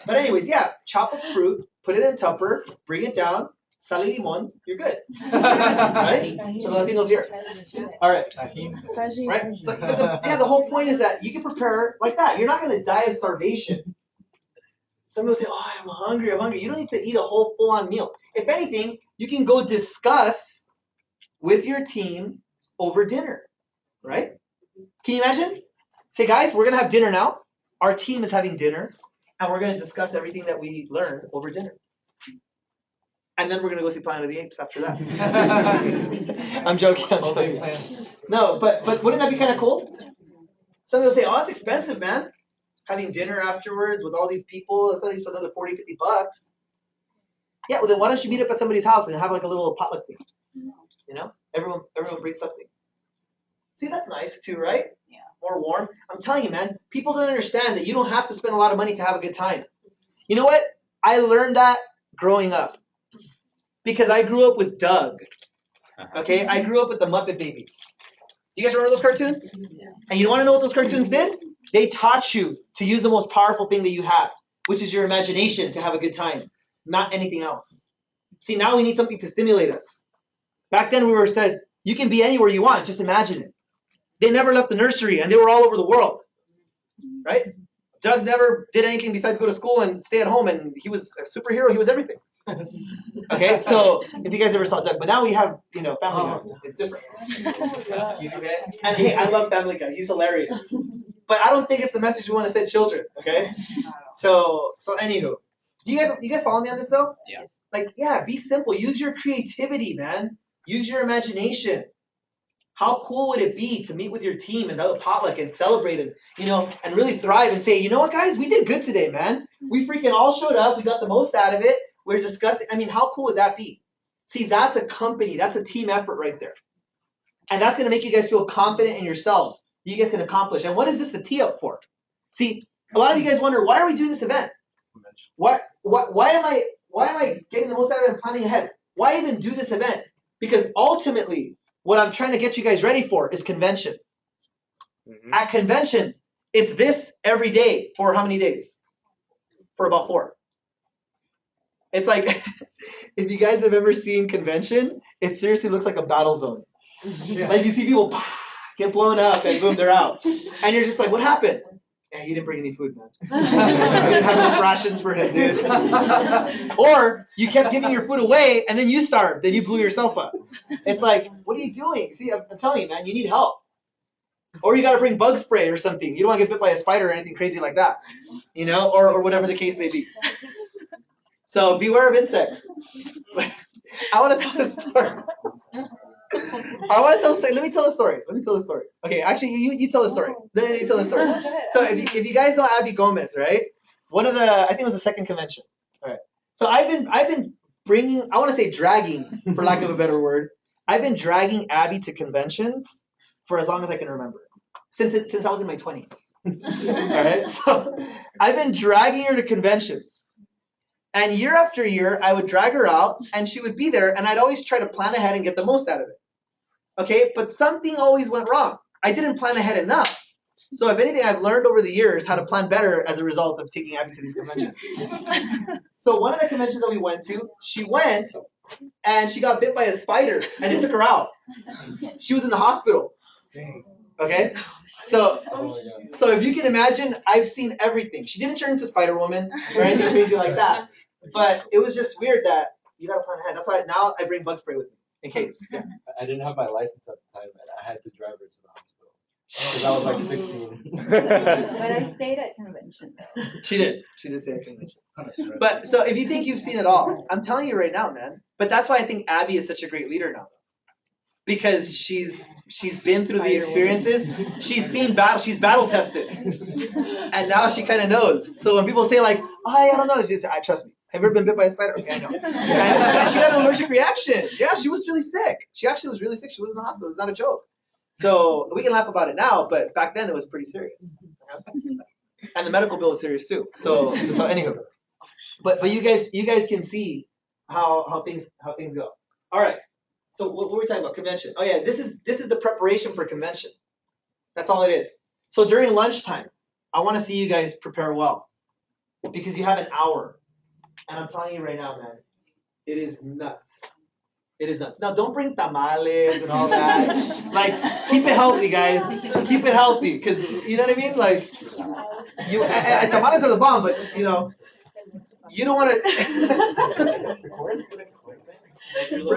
but anyways, yeah. Chop up fruit, put it in Tupper, bring it down. Sal y limon, you're good. Right? So the Latinos here. All right. Right? But the whole point is that you can prepare like that. You're not going to die of starvation. Some people say, oh, I'm hungry. You don't need to eat a whole full-on meal. If anything, you can go discuss with your team over dinner. Right? Can you imagine? Say, guys, we're going to have dinner now. Our team is having dinner. And we're going to discuss everything that we learned over dinner. And then we're going to go see Planet of the Apes after that. I'm joking. No, but wouldn't that be kind of cool? Some people say, oh, it's expensive, man. Having dinner afterwards with all these people, it's at least another $40, $50. Yeah, well then why don't you meet up at somebody's house and have like a little potluck thing? You know? Everyone brings something. See, that's nice too, right? Yeah. More warm. I'm telling you, man, people don't understand that you don't have to spend a lot of money to have a good time. You know what? I learned that growing up. Because I grew up with Doug. Okay? I grew up with the Muppet Babies. Do you guys remember those cartoons? Yeah. And you want to know what those cartoons did? They taught you to use the most powerful thing that you have, which is your imagination to have a good time, not anything else. See, now we need something to stimulate us. Back then we were said, you can be anywhere you want, just imagine it. They never left the nursery and they were all over the world. Right? Doug never did anything besides go to school and stay at home, and he was a superhero, he was everything. Okay, so if you guys ever saw Doug, but now we have, Family Guy. It's different. And hey, I love Family Guy. He's hilarious. But I don't think it's the message we want to send children. Okay. So anywho, do you guys follow me on this though? Yes. Like, yeah, be simple. Use your creativity, man. Use your imagination. How cool would it be to meet with your team and the potluck and celebrate it, and really thrive and say, you know what, guys, we did good today, man. We freaking all showed up. We got the most out of it. We're discussing. I mean, how cool would that be? See, that's a company. That's a team effort right there. And that's going to make you guys feel confident in yourselves. You guys can accomplish. And what is this the tee up for? See, a lot of you guys wonder, why are we doing this event? Why am I getting the most out of it and planning ahead? Why even do this event? Because ultimately, what I'm trying to get you guys ready for is convention. Mm-hmm. At convention, it's this every day for how many days? For about 4. It's like, if you guys have ever seen convention, it seriously looks like a battle zone. Yeah. Like you see people get blown up and boom, they're out. And you're just like, what happened? Yeah, you didn't bring any food, man. You didn't have enough rations for him, dude. Or you kept giving your food away and then you starved, then you blew yourself up. It's like, what are you doing? See, I'm telling you, man, you need help. Or you got to bring bug spray or something. You don't want to get bit by a spider or anything crazy like that. Or whatever the case may be. So beware of insects. I want to tell a story. Let me tell a story. Okay, actually, you tell a story. You tell a story. So if you guys know Abby Gomez, right? I think it was the second convention. All right. So I've been bringing, I want to say dragging, for lack of a better word. I've been dragging Abby to conventions for as long as I can remember. Since I was in my 20s. All right. So I've been dragging her to conventions. And year after year, I would drag her out, and she would be there, and I'd always try to plan ahead and get the most out of it. Okay, but something always went wrong. I didn't plan ahead enough. So if anything, I've learned over the years how to plan better as a result of taking Abby to these conventions. So one of the conventions that we went to, she went, and she got bit by a spider, and it took her out. She was in the hospital. Okay, so if you can imagine, I've seen everything. She didn't turn into Spider-Woman or anything crazy like that. But it was just weird that you got to plan ahead. That's why now I bring bug spray with me in case. Yeah. I didn't have my license at the time, and I had to drive her to the hospital because I was like 16. But I stayed at convention though. She did stay at convention. But so if you think you've seen it all, I'm telling you right now, man. But that's why I think Abby is such a great leader now. Because she's been through the experiences, she's seen battle, she's battle tested, and now she kind of knows. So when people say like, "Oh, I don't know," she's like, "Trust me. Have you ever been bit by a spider?" Okay, I know. And she got an allergic reaction. Yeah, she was really sick. She actually was really sick. She was in the hospital. It was not a joke. So we can laugh about it now, but back then it was pretty serious. And the medical bill was serious too. So anywho, but you guys can see how things go. All right. So what were we talking about? Convention. Oh yeah, this is the preparation for convention. That's all it is. So during lunchtime, I want to see you guys prepare well because you have an hour, and I'm telling you right now, man, it is nuts. It is nuts. Now don't bring tamales and all that. Like keep it healthy, guys. Keep it healthy, because you know what I mean. Like and tamales are the bomb, but you know. You don't want to.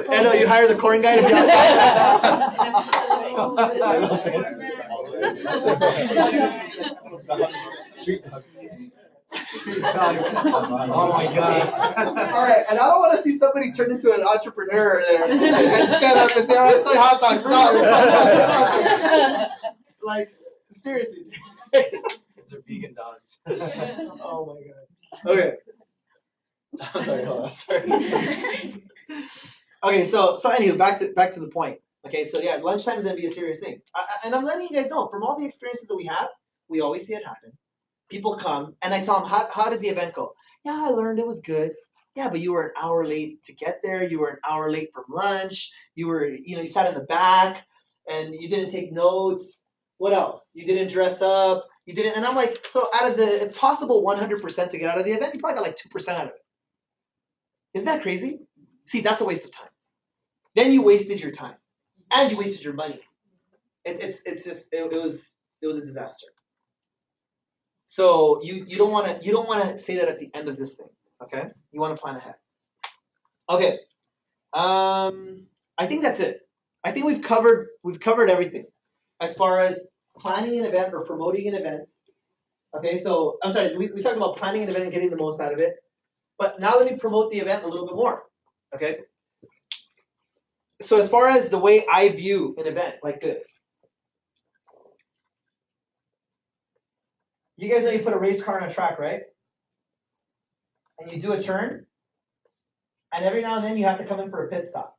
I know you hire the corn guy to be Street dogs. Oh my god. All right, and I don't want to see somebody turn into an entrepreneur there and stand up and say, "Oh, I sell hot dogs." No, like seriously. They're vegan dogs. Oh my god. Okay. I'm sorry. Hold on. Sorry. Okay. So anywho, back to the point. Okay. So yeah, lunchtime is gonna be a serious thing, and I'm letting you guys know from all the experiences that we always see it happen. People come and I tell them, how did the event go? Yeah, I learned it was good. Yeah, but you were an hour late to get there. You were an hour late from lunch. You sat in the back and you didn't take notes. What else? You didn't dress up. You didn't. And I'm like, so out of the possible 100% to get out of the event, you probably got like 2% out of it. Isn't that crazy? See, that's a waste of time. Then you wasted your time and you wasted your money. It was a disaster. So you don't want to say that at the end of this thing, okay? You want to plan ahead. Okay. I think that's it. I think we've covered everything as far as planning an event or promoting an event. Okay, so I'm sorry, we talked about planning an event and getting the most out of it. But now let me promote the event a little bit more. Okay? So as far as the way I view an event like this. You guys know you put a race car on a track, right? And you do a turn, and every now and then you have to come in for a pit stop.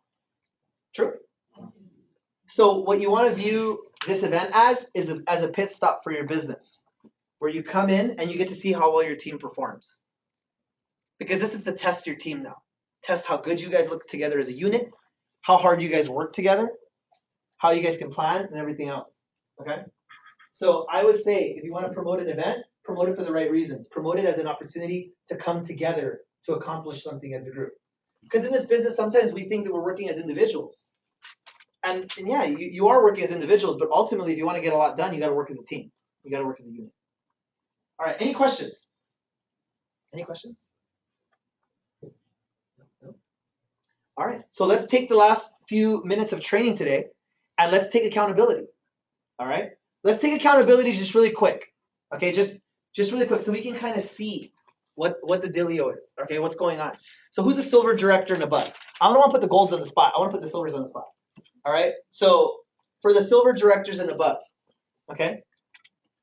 True? So what you want to view this event as is as a pit stop for your business, where you come in and you get to see how well your team performs. Because this is to test your team now. Test how good you guys look together as a unit, how hard you guys work together, how you guys can plan, and everything else. Okay? So I would say if you want to promote an event, promote it for the right reasons. Promote it as an opportunity to come together to accomplish something as a group. Because in this business, sometimes we think that we're working as individuals. And yeah, you are working as individuals, but ultimately, if you want to get a lot done, you got to work as a team. You got to work as a unit. All right, any questions? Any questions? No? All right, so let's take the last few minutes of training today, and let's take accountability. All right? Let's take accountability just really quick. Okay, just really quick so we can kind of see what the dealio is. Okay, what's going on. So who's a silver director and above? I don't want to put the golds on the spot. I want to put the silvers on the spot. All right, so for the silver directors and above, okay,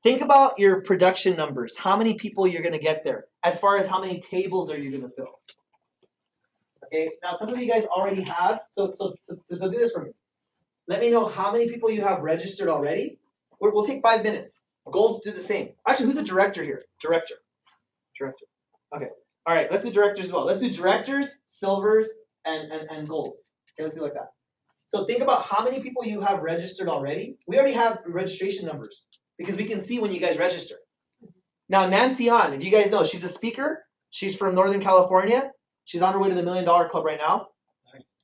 think about your production numbers. How many people you're going to get there as far as how many tables are you going to fill. Okay, now some of you guys already have, so do this for me. Let me know how many people you have registered already. We'll take 5 minutes. Golds do the same. Actually, who's a director here? Director. Okay. All right, let's do directors as well. Let's do directors, silvers, and golds. Okay, let's do it like that. So think about how many people you have registered already. We already have registration numbers because we can see when you guys register. Now, Nancy An, if you guys know, she's a speaker. She's from Northern California. She's on her way to the $1 Million Club right now.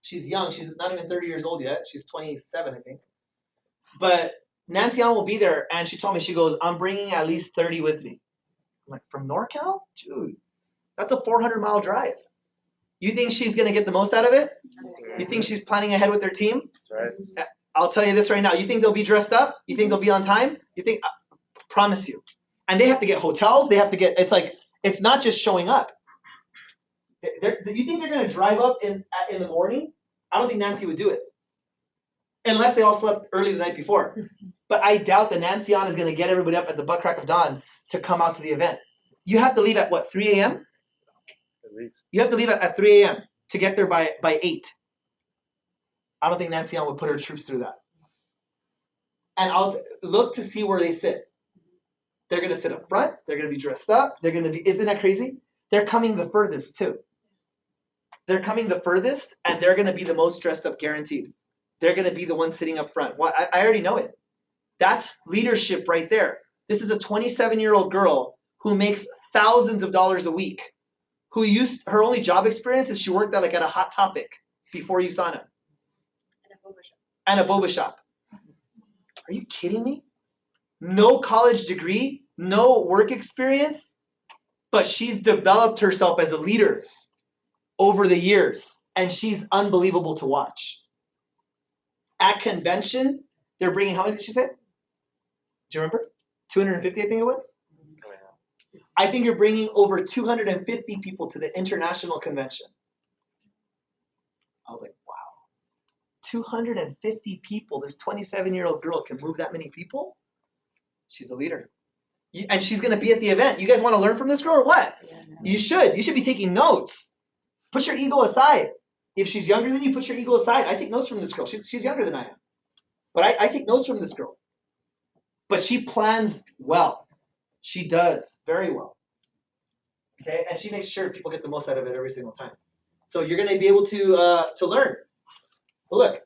She's young. She's not even 30 years old yet. She's 27, I think. But Nancy Ann will be there, and she told me, she goes, I'm bringing at least 30 with me. I'm like, from NorCal? Dude, that's a 400-mile drive. You think she's going to get the most out of it? You think she's planning ahead with her team? That's right. I'll tell you this right now. You think they'll be dressed up? You think they'll be on time? You think? I promise you. And they have to get hotels. They have to get, it's not just showing up. You think they're going to drive up in the morning? I don't think Nancy would do it. Unless they all slept early the night before. But I doubt that Nancy Ann is going to get everybody up at the butt crack of dawn to come out to the event. You have to leave at what, 3 a.m.? At least. You have to leave at 3 a.m. to get there by 8. I don't think Nancy Ann would put her troops through that. And I'll look to see where they sit. They're going to sit up front. They're going to be dressed up. They're going to be, isn't that crazy? They're coming the furthest too. They're coming the furthest, and they're going to be the most dressed up, guaranteed. they're going to be the ones sitting up front. Well, I already know it. That's leadership right there. This is a 27-year-old girl who makes thousands of dollars a week, her only job experience is she worked at a Hot Topic before USANA. And a boba shop. Are you kidding me? No college degree, no work experience, but she's developed herself as a leader over the years, and she's unbelievable to watch. At convention, they're bringing, how many did she say? Do you remember? 250, I think it was? I think you're bringing over 250 people to the international convention. I was like, wow. 250 people. This 27-year-old girl can move that many people? She's a leader. And she's going to be at the event. You guys want to learn from this girl or what? You should. You should be taking notes. Put your ego aside. If she's younger than you, put your ego aside. I take notes from this girl. She's younger than I am. But I take notes from this girl. But she plans well. She does very well. Okay? And she makes sure people get the most out of it every single time. So you're going to be able to learn. But look,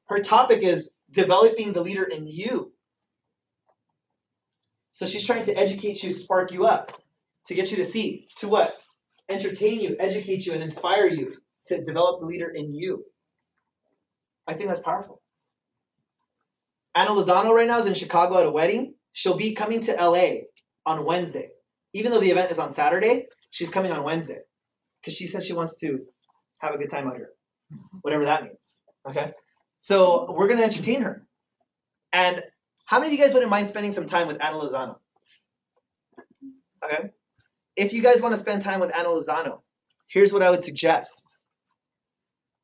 her topic is developing the leader in you. So she's trying to educate you, spark you up, to get you to see, to what? Entertain you, educate you, and inspire you to develop the leader in you. I think that's powerful. Anna Lozano right now is in Chicago at a wedding. She'll be coming to LA on Wednesday. Even though the event is on Saturday, she's coming on Wednesday because she says she wants to have a good time out here, whatever that means. Okay? So we're going to entertain her. And how many of you guys wouldn't mind spending some time with Anna Lozano? Okay? If you guys want to spend time with Anna Lozano, here's what I would suggest.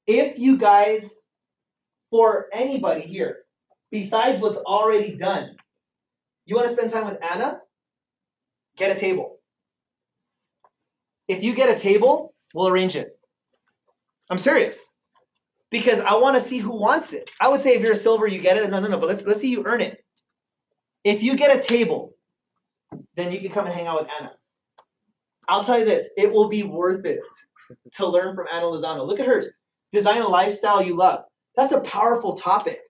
If you guys, for anybody here, besides what's already done, you want to spend time with Anna, get a table. If you get a table, we'll arrange it. I'm serious. Because I want to see who wants it. I would say if you're a silver, you get it. No, but let's see you earn it. If you get a table, then you can come and hang out with Anna. I'll tell you this, it will be worth it to learn from Anna Lozano. Look at hers. Design a lifestyle you love. That's a powerful topic.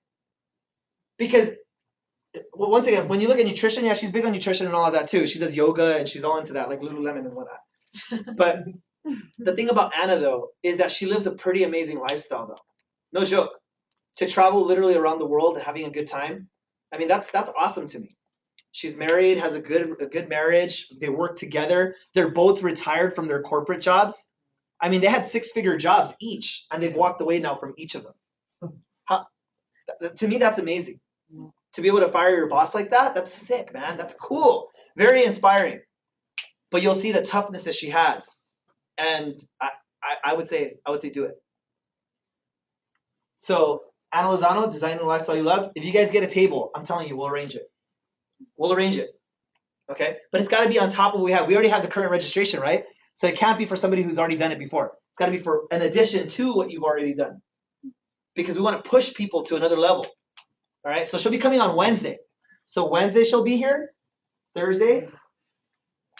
Because, well, once again, when you look at nutrition, yeah, she's big on nutrition and all of that too. She does yoga and she's all into that, like Lululemon and whatnot. But the thing about Anna, though, is that she lives a pretty amazing lifestyle, though. No joke. To travel literally around the world having a good time, I mean, that's awesome to me. She's married, has a good marriage. They work together. They're both retired from their corporate jobs. I mean, they had 6-figure jobs each, and they've walked away now from each of them. To me, that's amazing. To be able to fire your boss like that, that's sick, man. That's cool. Very inspiring. But you'll see the toughness that she has. And I would say do it. So, Anna Lozano, design the lifestyle you love. If you guys get a table, I'm telling you, we'll arrange it. We'll arrange it. Okay? But it's got to be on top of what we have. We already have the current registration, right? So it can't be for somebody who's already done it before. It's got to be for an addition to what you've already done. Because we want to push people to another level. All right? So she'll be coming on Wednesday. So Wednesday she'll be here. Thursday.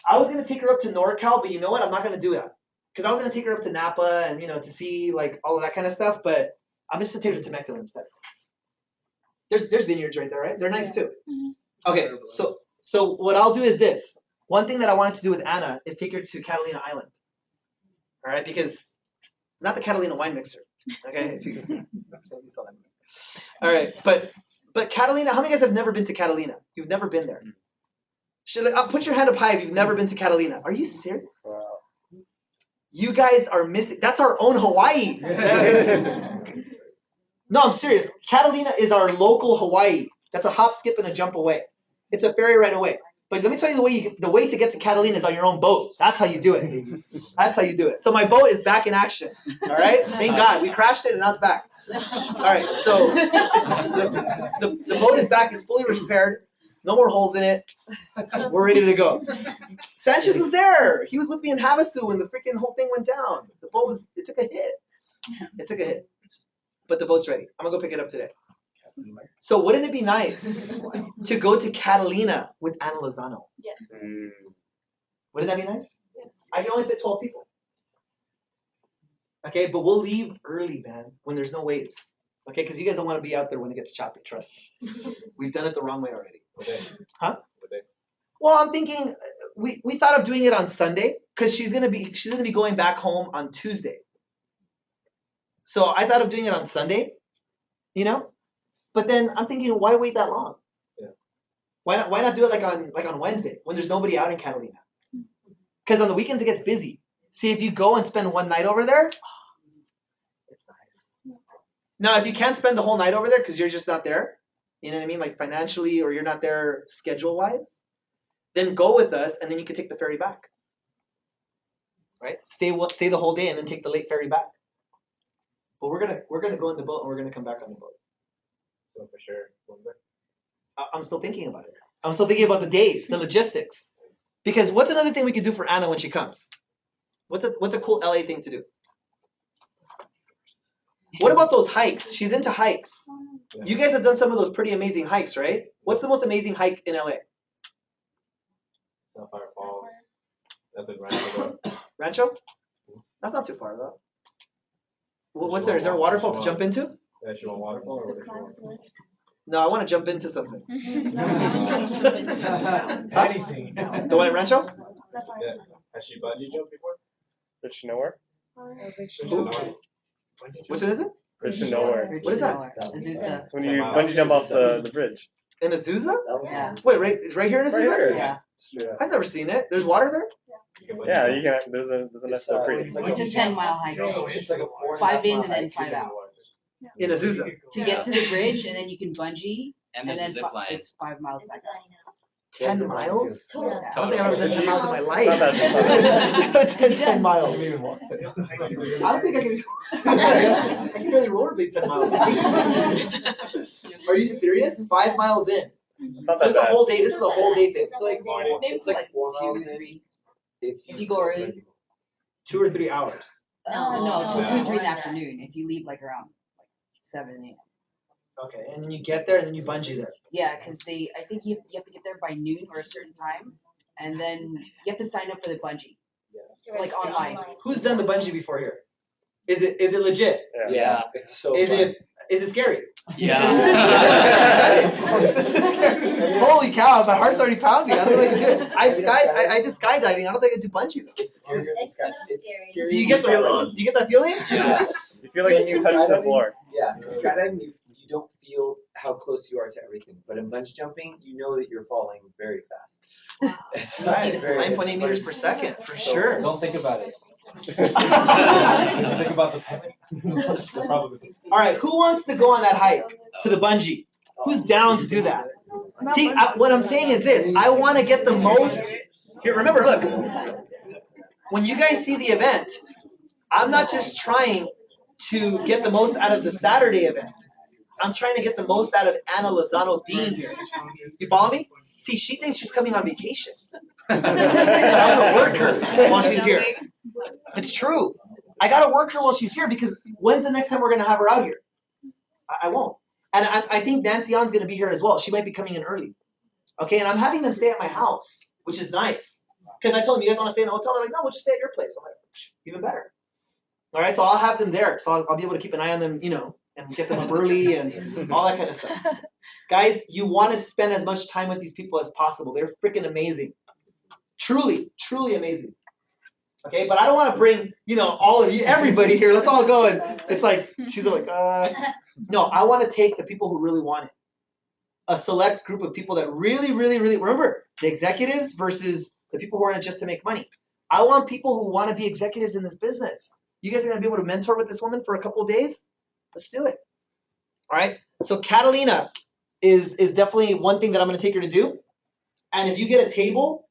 I was going to take her up to NorCal, but you know what? I'm not going to do that. Because I was going to take her up to Napa and, to see like all of that kind of stuff. But I'm just going to take her to Temecula instead. There's vineyards right there, right? They're nice too. Mm-hmm. Okay, so what I'll do is this. One thing that I wanted to do with Anna is take her to Catalina Island. All right, because not the Catalina wine mixer. Okay, if you all right, but Catalina. How many of you guys have never been to Catalina? You've never been there. Put your hand up high if you've never been to Catalina. Are you serious? Wow. You guys are missing. That's our own Hawaii. No, I'm serious. Catalina is our local Hawaii. That's a hop, skip, and a jump away. It's a ferry right away. But let me tell you the way to get to Catalina is on your own boat. That's how you do it, baby. That's how you do it. So my boat is back in action. All right? Thank God. We crashed it and now it's back. All right. So the boat is back. It's fully repaired. No more holes in it. We're ready to go. Sanchez was there. He was with me in Havasu when the freaking whole thing went down. The boat it took a hit. It took a hit. But the boat's ready. I'm going to go pick it up today. So wouldn't it be nice to go to Catalina with Anna Lozano? Yes. Wouldn't that be nice? Yes. I can only fit 12 people. Okay, but we'll leave early, man, when there's no waves. Okay, because you guys don't want to be out there when it gets choppy. Trust me. We've done it the wrong way already. Huh? Well, I'm thinking we thought of doing it on Sunday because she's gonna be going back home on Tuesday. So I thought of doing it on Sunday, you know. But then I'm thinking, why wait that long? Yeah. Why not do it like on Wednesday when there's nobody out in Catalina? Because on the weekends it gets busy. See, if you go and spend one night over there, it's nice. Now, if you can't spend the whole night over there because you're just not there, you know what I mean, like financially, or you're not there schedule-wise, then go with us, and then you can take the ferry back. Right? Stay the whole day, and then take the late ferry back. But we're gonna go in the boat, and we're gonna come back on the boat. So for sure. I'm still thinking about it. I'm still thinking about the days, the logistics. Because what's another thing we could do for Anna when she comes? What's a cool LA thing to do? What about those hikes? She's into hikes. Yeah. You guys have done some of those pretty amazing hikes, right? What's the most amazing hike in LA? Sapphire Falls. That's a Rancho. Rancho? That's not too far though. What's there? Is there a waterfall to jump into? Yeah, she want waterfall or what does she want? No, I want to jump into something. Anything. The one in Rancho? Yeah. Has she bungee jumped before? Bridge to nowhere. Which one is it? Bridge to nowhere. What is that? Azusa. It's when you bungee jump off the bridge. In Azusa? Yeah. Wait, right here in Right Azusa? here. Yeah. Straight up. I've never seen it. There's water there? Yeah, you can. There's a nice little creek. It's a 10-mile hike. It's like a 5 in and then 5 out. In Azusa. To get to the bridge, and then you can bungee, And and there's a then zip line. it's 5 miles back up. 10 miles? Yeah. I don't think I've ever done 10 miles in my life. Not that- 10 miles. I even walk I don't think I can. I can barely rollerblade 10 miles. Are you serious? 5 miles in. It's not So that it's a bad. whole day. This is a whole day thing. It's like maybe it's like 2 or 3. If you go early. 2 or 3 hours. No, till No. 2 or 3 in the afternoon. If you leave like around 7 a.m. Okay, and then you get there and then you bungee there. Yeah, because I think you have to get there by noon or a certain time, and then you have to sign up for the bungee, like online. Who's done the bungee before here? Is it legit? Yeah. It's so Is it scary? Yeah. Holy cow, my heart's already pounding. I don't think I can do it. I did skydiving. I don't think I can do bungee though. It's scary. It's not scary. Do you get that feeling? Yeah. You feel like you touch the floor. Yeah, because skydiving, you don't feel how close you are to everything. But in bungee jumping, you know that you're falling very fast. It's Right, very- 9.8 meters per second, for sure. Don't think about it. Think about the probability. All right, who wants to go on that hike to the bungee? Who's down to do that? See, what I'm saying is this. I want to get the most. Here, remember, look. When you guys see the event, I'm not just trying to get the most out of the Saturday event. I'm trying to get the most out of Anna Lozano being here. You follow me? See, she thinks she's coming on vacation. I'm gonna work her while she's here. It's true. I gotta work her while she's here because when's the next time we're gonna have her out here? I won't. And I think Nancy Ann's gonna be here as well. She might be coming in early. Okay, and I'm having them stay at my house, which is nice. Because I told them, you guys want to stay in a hotel? They're like, no, we'll just stay at your place. I'm like, even better. All right, so I'll have them there. So I'll be able to keep an eye on them, you know, and get them up early and all that kind of stuff. Guys, you want to spend as much time with these people as possible. They're freaking amazing. Truly, truly amazing. Okay, but I don't want to bring, you know, all of you, everybody here. Let's all go. And it's like, she's like, no, I want to take the people who really want it. A select group of people that really, really, really, remember, the executives versus the people who are in it just to make money. I want people who want to be executives in this business. You guys are going to be able to mentor with this woman for a couple of days? Let's do it. All right? So Catalina is definitely one thing that I'm going to take her to do. And if you get a table,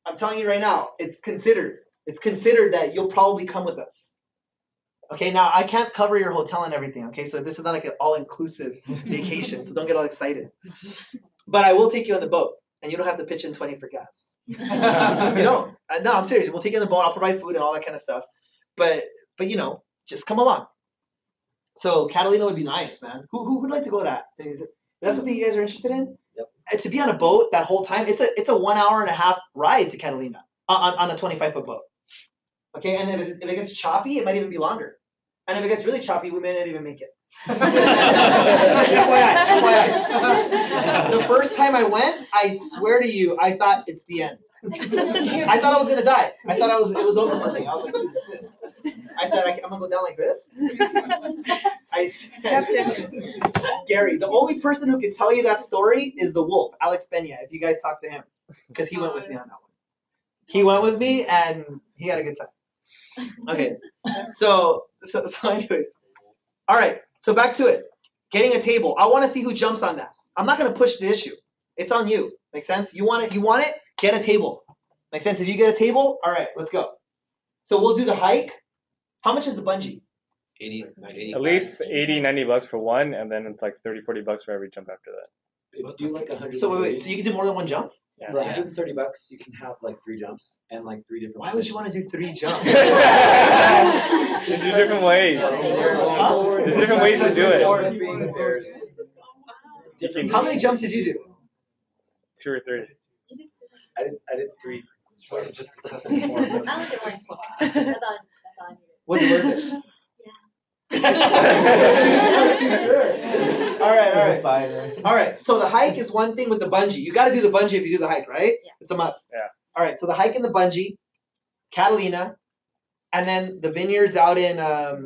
I'm telling you right now, it's considered. It's considered that you'll probably come with us. Okay, now I can't cover your hotel and everything, okay? So this is not like an all-inclusive vacation, so don't get all excited. But I will take you on the boat, and you don't have to pitch in 20 for gas. You know, no, I'm serious. We'll take you on the boat. I'll provide food and all that kind of stuff. But you know, just come along. So Catalina would be nice, man. Who would like to go that? Is that something you guys are interested in? Yep. To be on a boat that whole time, it's a 1 hour and a half ride to Catalina on a 25-foot boat. Okay, and if it gets choppy, it might even be longer. And if it gets really choppy, we may not even make it. FYI. The first time I went, I swear to you, I thought it's the end. I thought I was gonna die. I thought it was over for me. I was like, dude, this is it. I said, I'm gonna go down like this. I said, scary. The only person who could tell you that story is the wolf, Alex Pena, if you guys talk to him. Because he went with me on that one. He went with me and he had a good time. Okay. So anyways. All right. So back to it. Getting a table. I want to see who jumps on that. I'm not gonna push the issue. It's on you. Make sense? You want it, get a table. Make sense? If you get a table, all right, let's go. So we'll do the hike. How much is the bungee? 80, At least 80, 90 bucks for one, and then it's like 30, 40 bucks for every jump after that. If you do like 100. So wait, so you can do more than one jump? Yeah. For 130 bucks, you can have like 3 jumps and like 3 different. Why would you want to do 3 jumps? There's different ways. There's different ways to do it. How many jumps did you do? 2 or 3. I did 3. Just I only did one. That's all I needed. Was it worth it? Sure. All right. All right. So the hike is one thing with the bungee. You got to do the bungee if you do the hike, right? Yeah. It's a must. Yeah. All right. So the hike and the bungee, Catalina, and then the vineyards out in.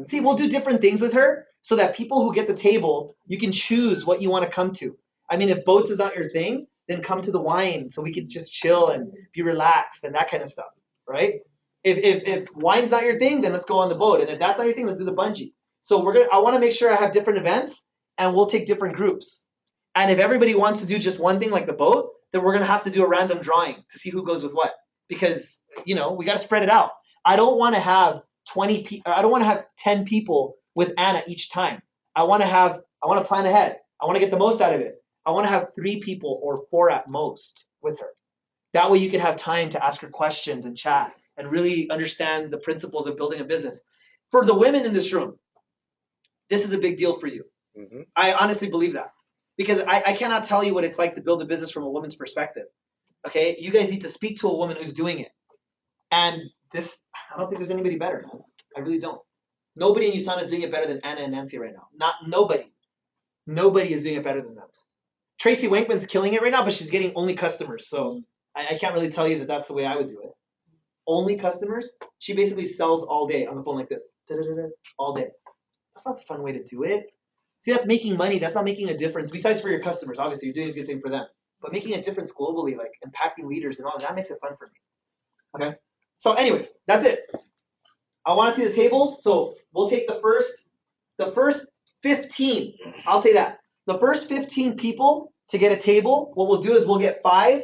See, we'll do different things with her so that people who get the table, you can choose what you want to come to. I mean, if boats is not your thing, then come to the wine so we can just chill and be relaxed and that kind of stuff, right? If wine's not your thing, then let's go on the boat. And if that's not your thing, let's do the bungee. So I want to make sure I have different events and we'll take different groups. And if everybody wants to do just one thing like the boat, then we're going to have to do a random drawing to see who goes with what. Because, we got to spread it out. I don't want to have 20 people. I don't want to have 10 people with Anna each time. I want to plan ahead. I want to get the most out of it. I want to have 3 people or 4 at most with her. That way you can have time to ask her questions and chat and really understand the principles of building a business. For the women in this room, this is a big deal for you. Mm-hmm. I honestly believe that. Because I cannot tell you what it's like to build a business from a woman's perspective. Okay? You guys need to speak to a woman who's doing it. And this, I don't think there's anybody better. I really don't. Nobody in USANA is doing it better than Anna and Nancy right now. Nobody. Nobody is doing it better than them. Tracy Wankman's killing it right now, but she's getting only customers. So I can't really tell you that that's the way I would do it. Only customers? She basically sells all day on the phone like this. All day. That's not the fun way to do it. See, that's making money. That's not making a difference. Besides for your customers, obviously, you're doing a good thing for them. But making a difference globally, like impacting leaders and all that makes it fun for me. Okay? So anyways, that's it. I want to see the tables. So we'll take the first 15. I'll say that. The first 15 people to get a table, what we'll do is we'll get 5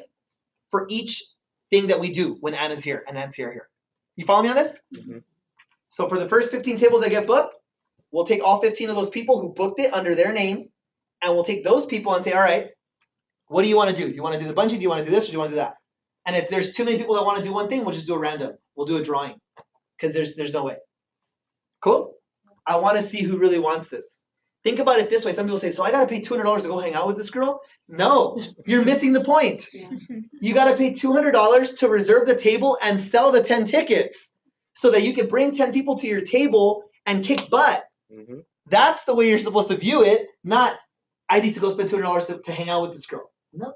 for each thing that we do when Anna's here and Nancy are here. You follow me on this? Mm-hmm. So for the first 15 tables that get booked, we'll take all 15 of those people who booked it under their name, and we'll take those people and say, all right, what do you want to do? Do you want to do the bungee? Do you want to do this or do you want to do that? And if there's too many people that want to do one thing, we'll just do a random. We'll do a drawing because there's no way. Cool? I want to see who really wants this. Think about it this way. Some people say, so I got to pay $200 to go hang out with this girl? No, you're missing the point. Yeah. You got to pay $200 to reserve the table and sell the 10 tickets so that you can bring 10 people to your table and kick butt. Mm-hmm. That's the way you're supposed to view it, not I need to go spend $200 to hang out with this girl. No,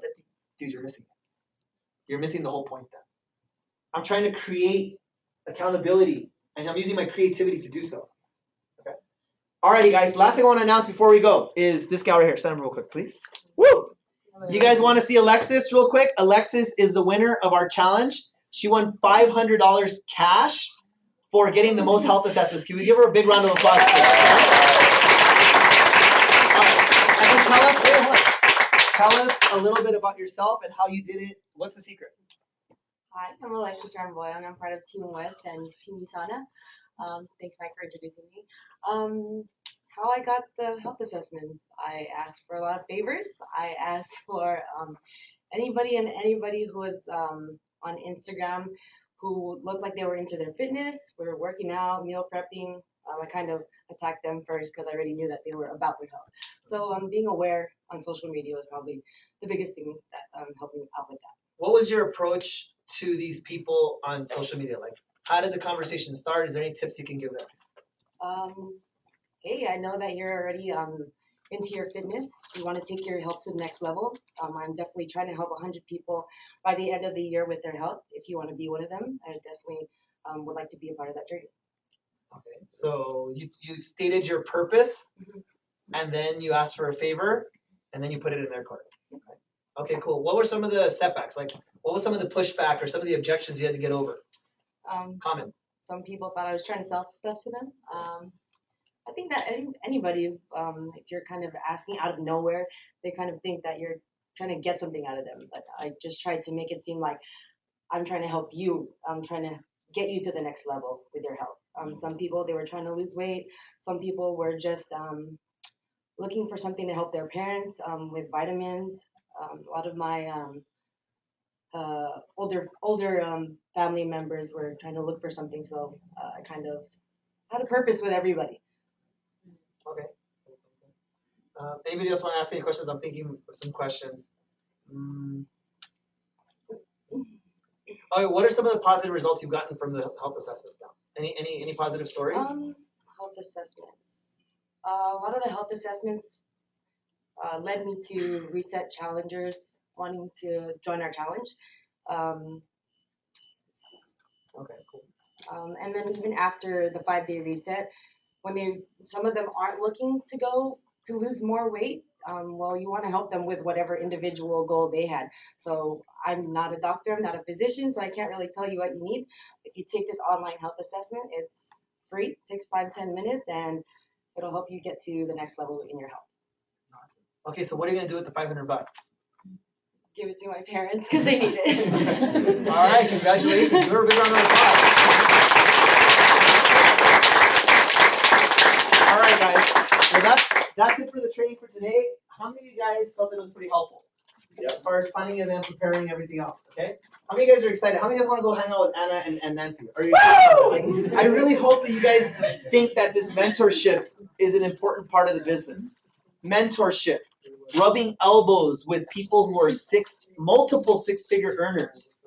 dude, you're missing it. You're missing the whole point then. I'm trying to create accountability, and I'm using my creativity to do so. Okay. Alrighty, guys. Last thing I want to announce before we go is this guy right here. Stand up real quick, please. Woo! You guys want to see Alexis real quick? Alexis is the winner of our challenge. She won $500 cash for getting the most health assessments. Can we give her a big round of applause? And then tell us a little bit about yourself and how you did it. What's the secret? Hi, I'm Alexis Ramboyan. I'm part of Team West and Team USANA. Thanks, Mike, for introducing me. How I got the health assessments. I asked for a lot of favors. I asked for anybody who was on Instagram who looked like they were into their fitness, were working out, meal prepping. I kind of attacked them first because I already knew that they were about their health. So being aware on social media was probably the biggest thing that helped me out with that. What was your approach to these people on social media? Like, how did the conversation start? Is there any tips you can give them? hey, I know that you're already into your fitness. You want to take your health to the next level. I'm definitely trying to help 100 people by the end of the year with their health. If you want to be one of them, I definitely would like to be a part of that journey. Okay. So you stated your purpose, and then you asked for a favor, and then you put it in their court. Okay, cool. What were some of the setbacks? Like, what was some of the pushback or some of the objections you had to get over? Common. Some people thought I was trying to sell stuff to them. I think that anybody, if you're kind of asking out of nowhere, they kind of think that you're trying to get something out of them. But I just tried to make it seem like I'm trying to help you. I'm trying to get you to the next level with your health. Some people, they were trying to lose weight. Some people were just looking for something to help their parents with vitamins. A lot of my older family members were trying to look for something, so I kind of had a purpose with everybody. Okay. Anybody else want to ask any questions? I'm thinking of some questions. Okay, what are some of the positive results you've gotten from the health assessments now? Any positive stories? Health assessments. A lot of the health assessments led me to reset challengers wanting to join our challenge. Okay, cool. And then even after the 5-day reset, when some of them aren't looking to go to lose more weight, well, you want to help them with whatever individual goal they had. So I'm not a doctor, I'm not a physician, so I can't really tell you what you need. If you take this online health assessment, it's free, it takes 5-10 minutes, and it'll help you get to the next level in your health. Awesome. Okay, so what are you gonna do with the $500? Give it to my parents because they need it. All right, congratulations. You're a good round of applause. All right, guys. Well, that's it for the training for today. How many of you guys felt that it was pretty helpful? Yeah. As far as planning an event, preparing everything else, okay? How many of you guys are excited? How many of you guys want to go hang out with Anna and Nancy? I really hope that you guys think that this mentorship is an important part of the business. Mentorship. Rubbing elbows with people who are multiple six-figure earners.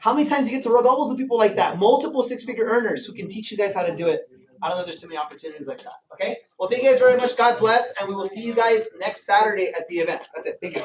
How many times do you get to rub elbows with people like that? Multiple six-figure earners who can teach you guys how to do it. I don't know if there's too many opportunities like that. Okay? Well, thank you guys very much. God bless. And we will see you guys next Saturday at the event. That's it. Thank you.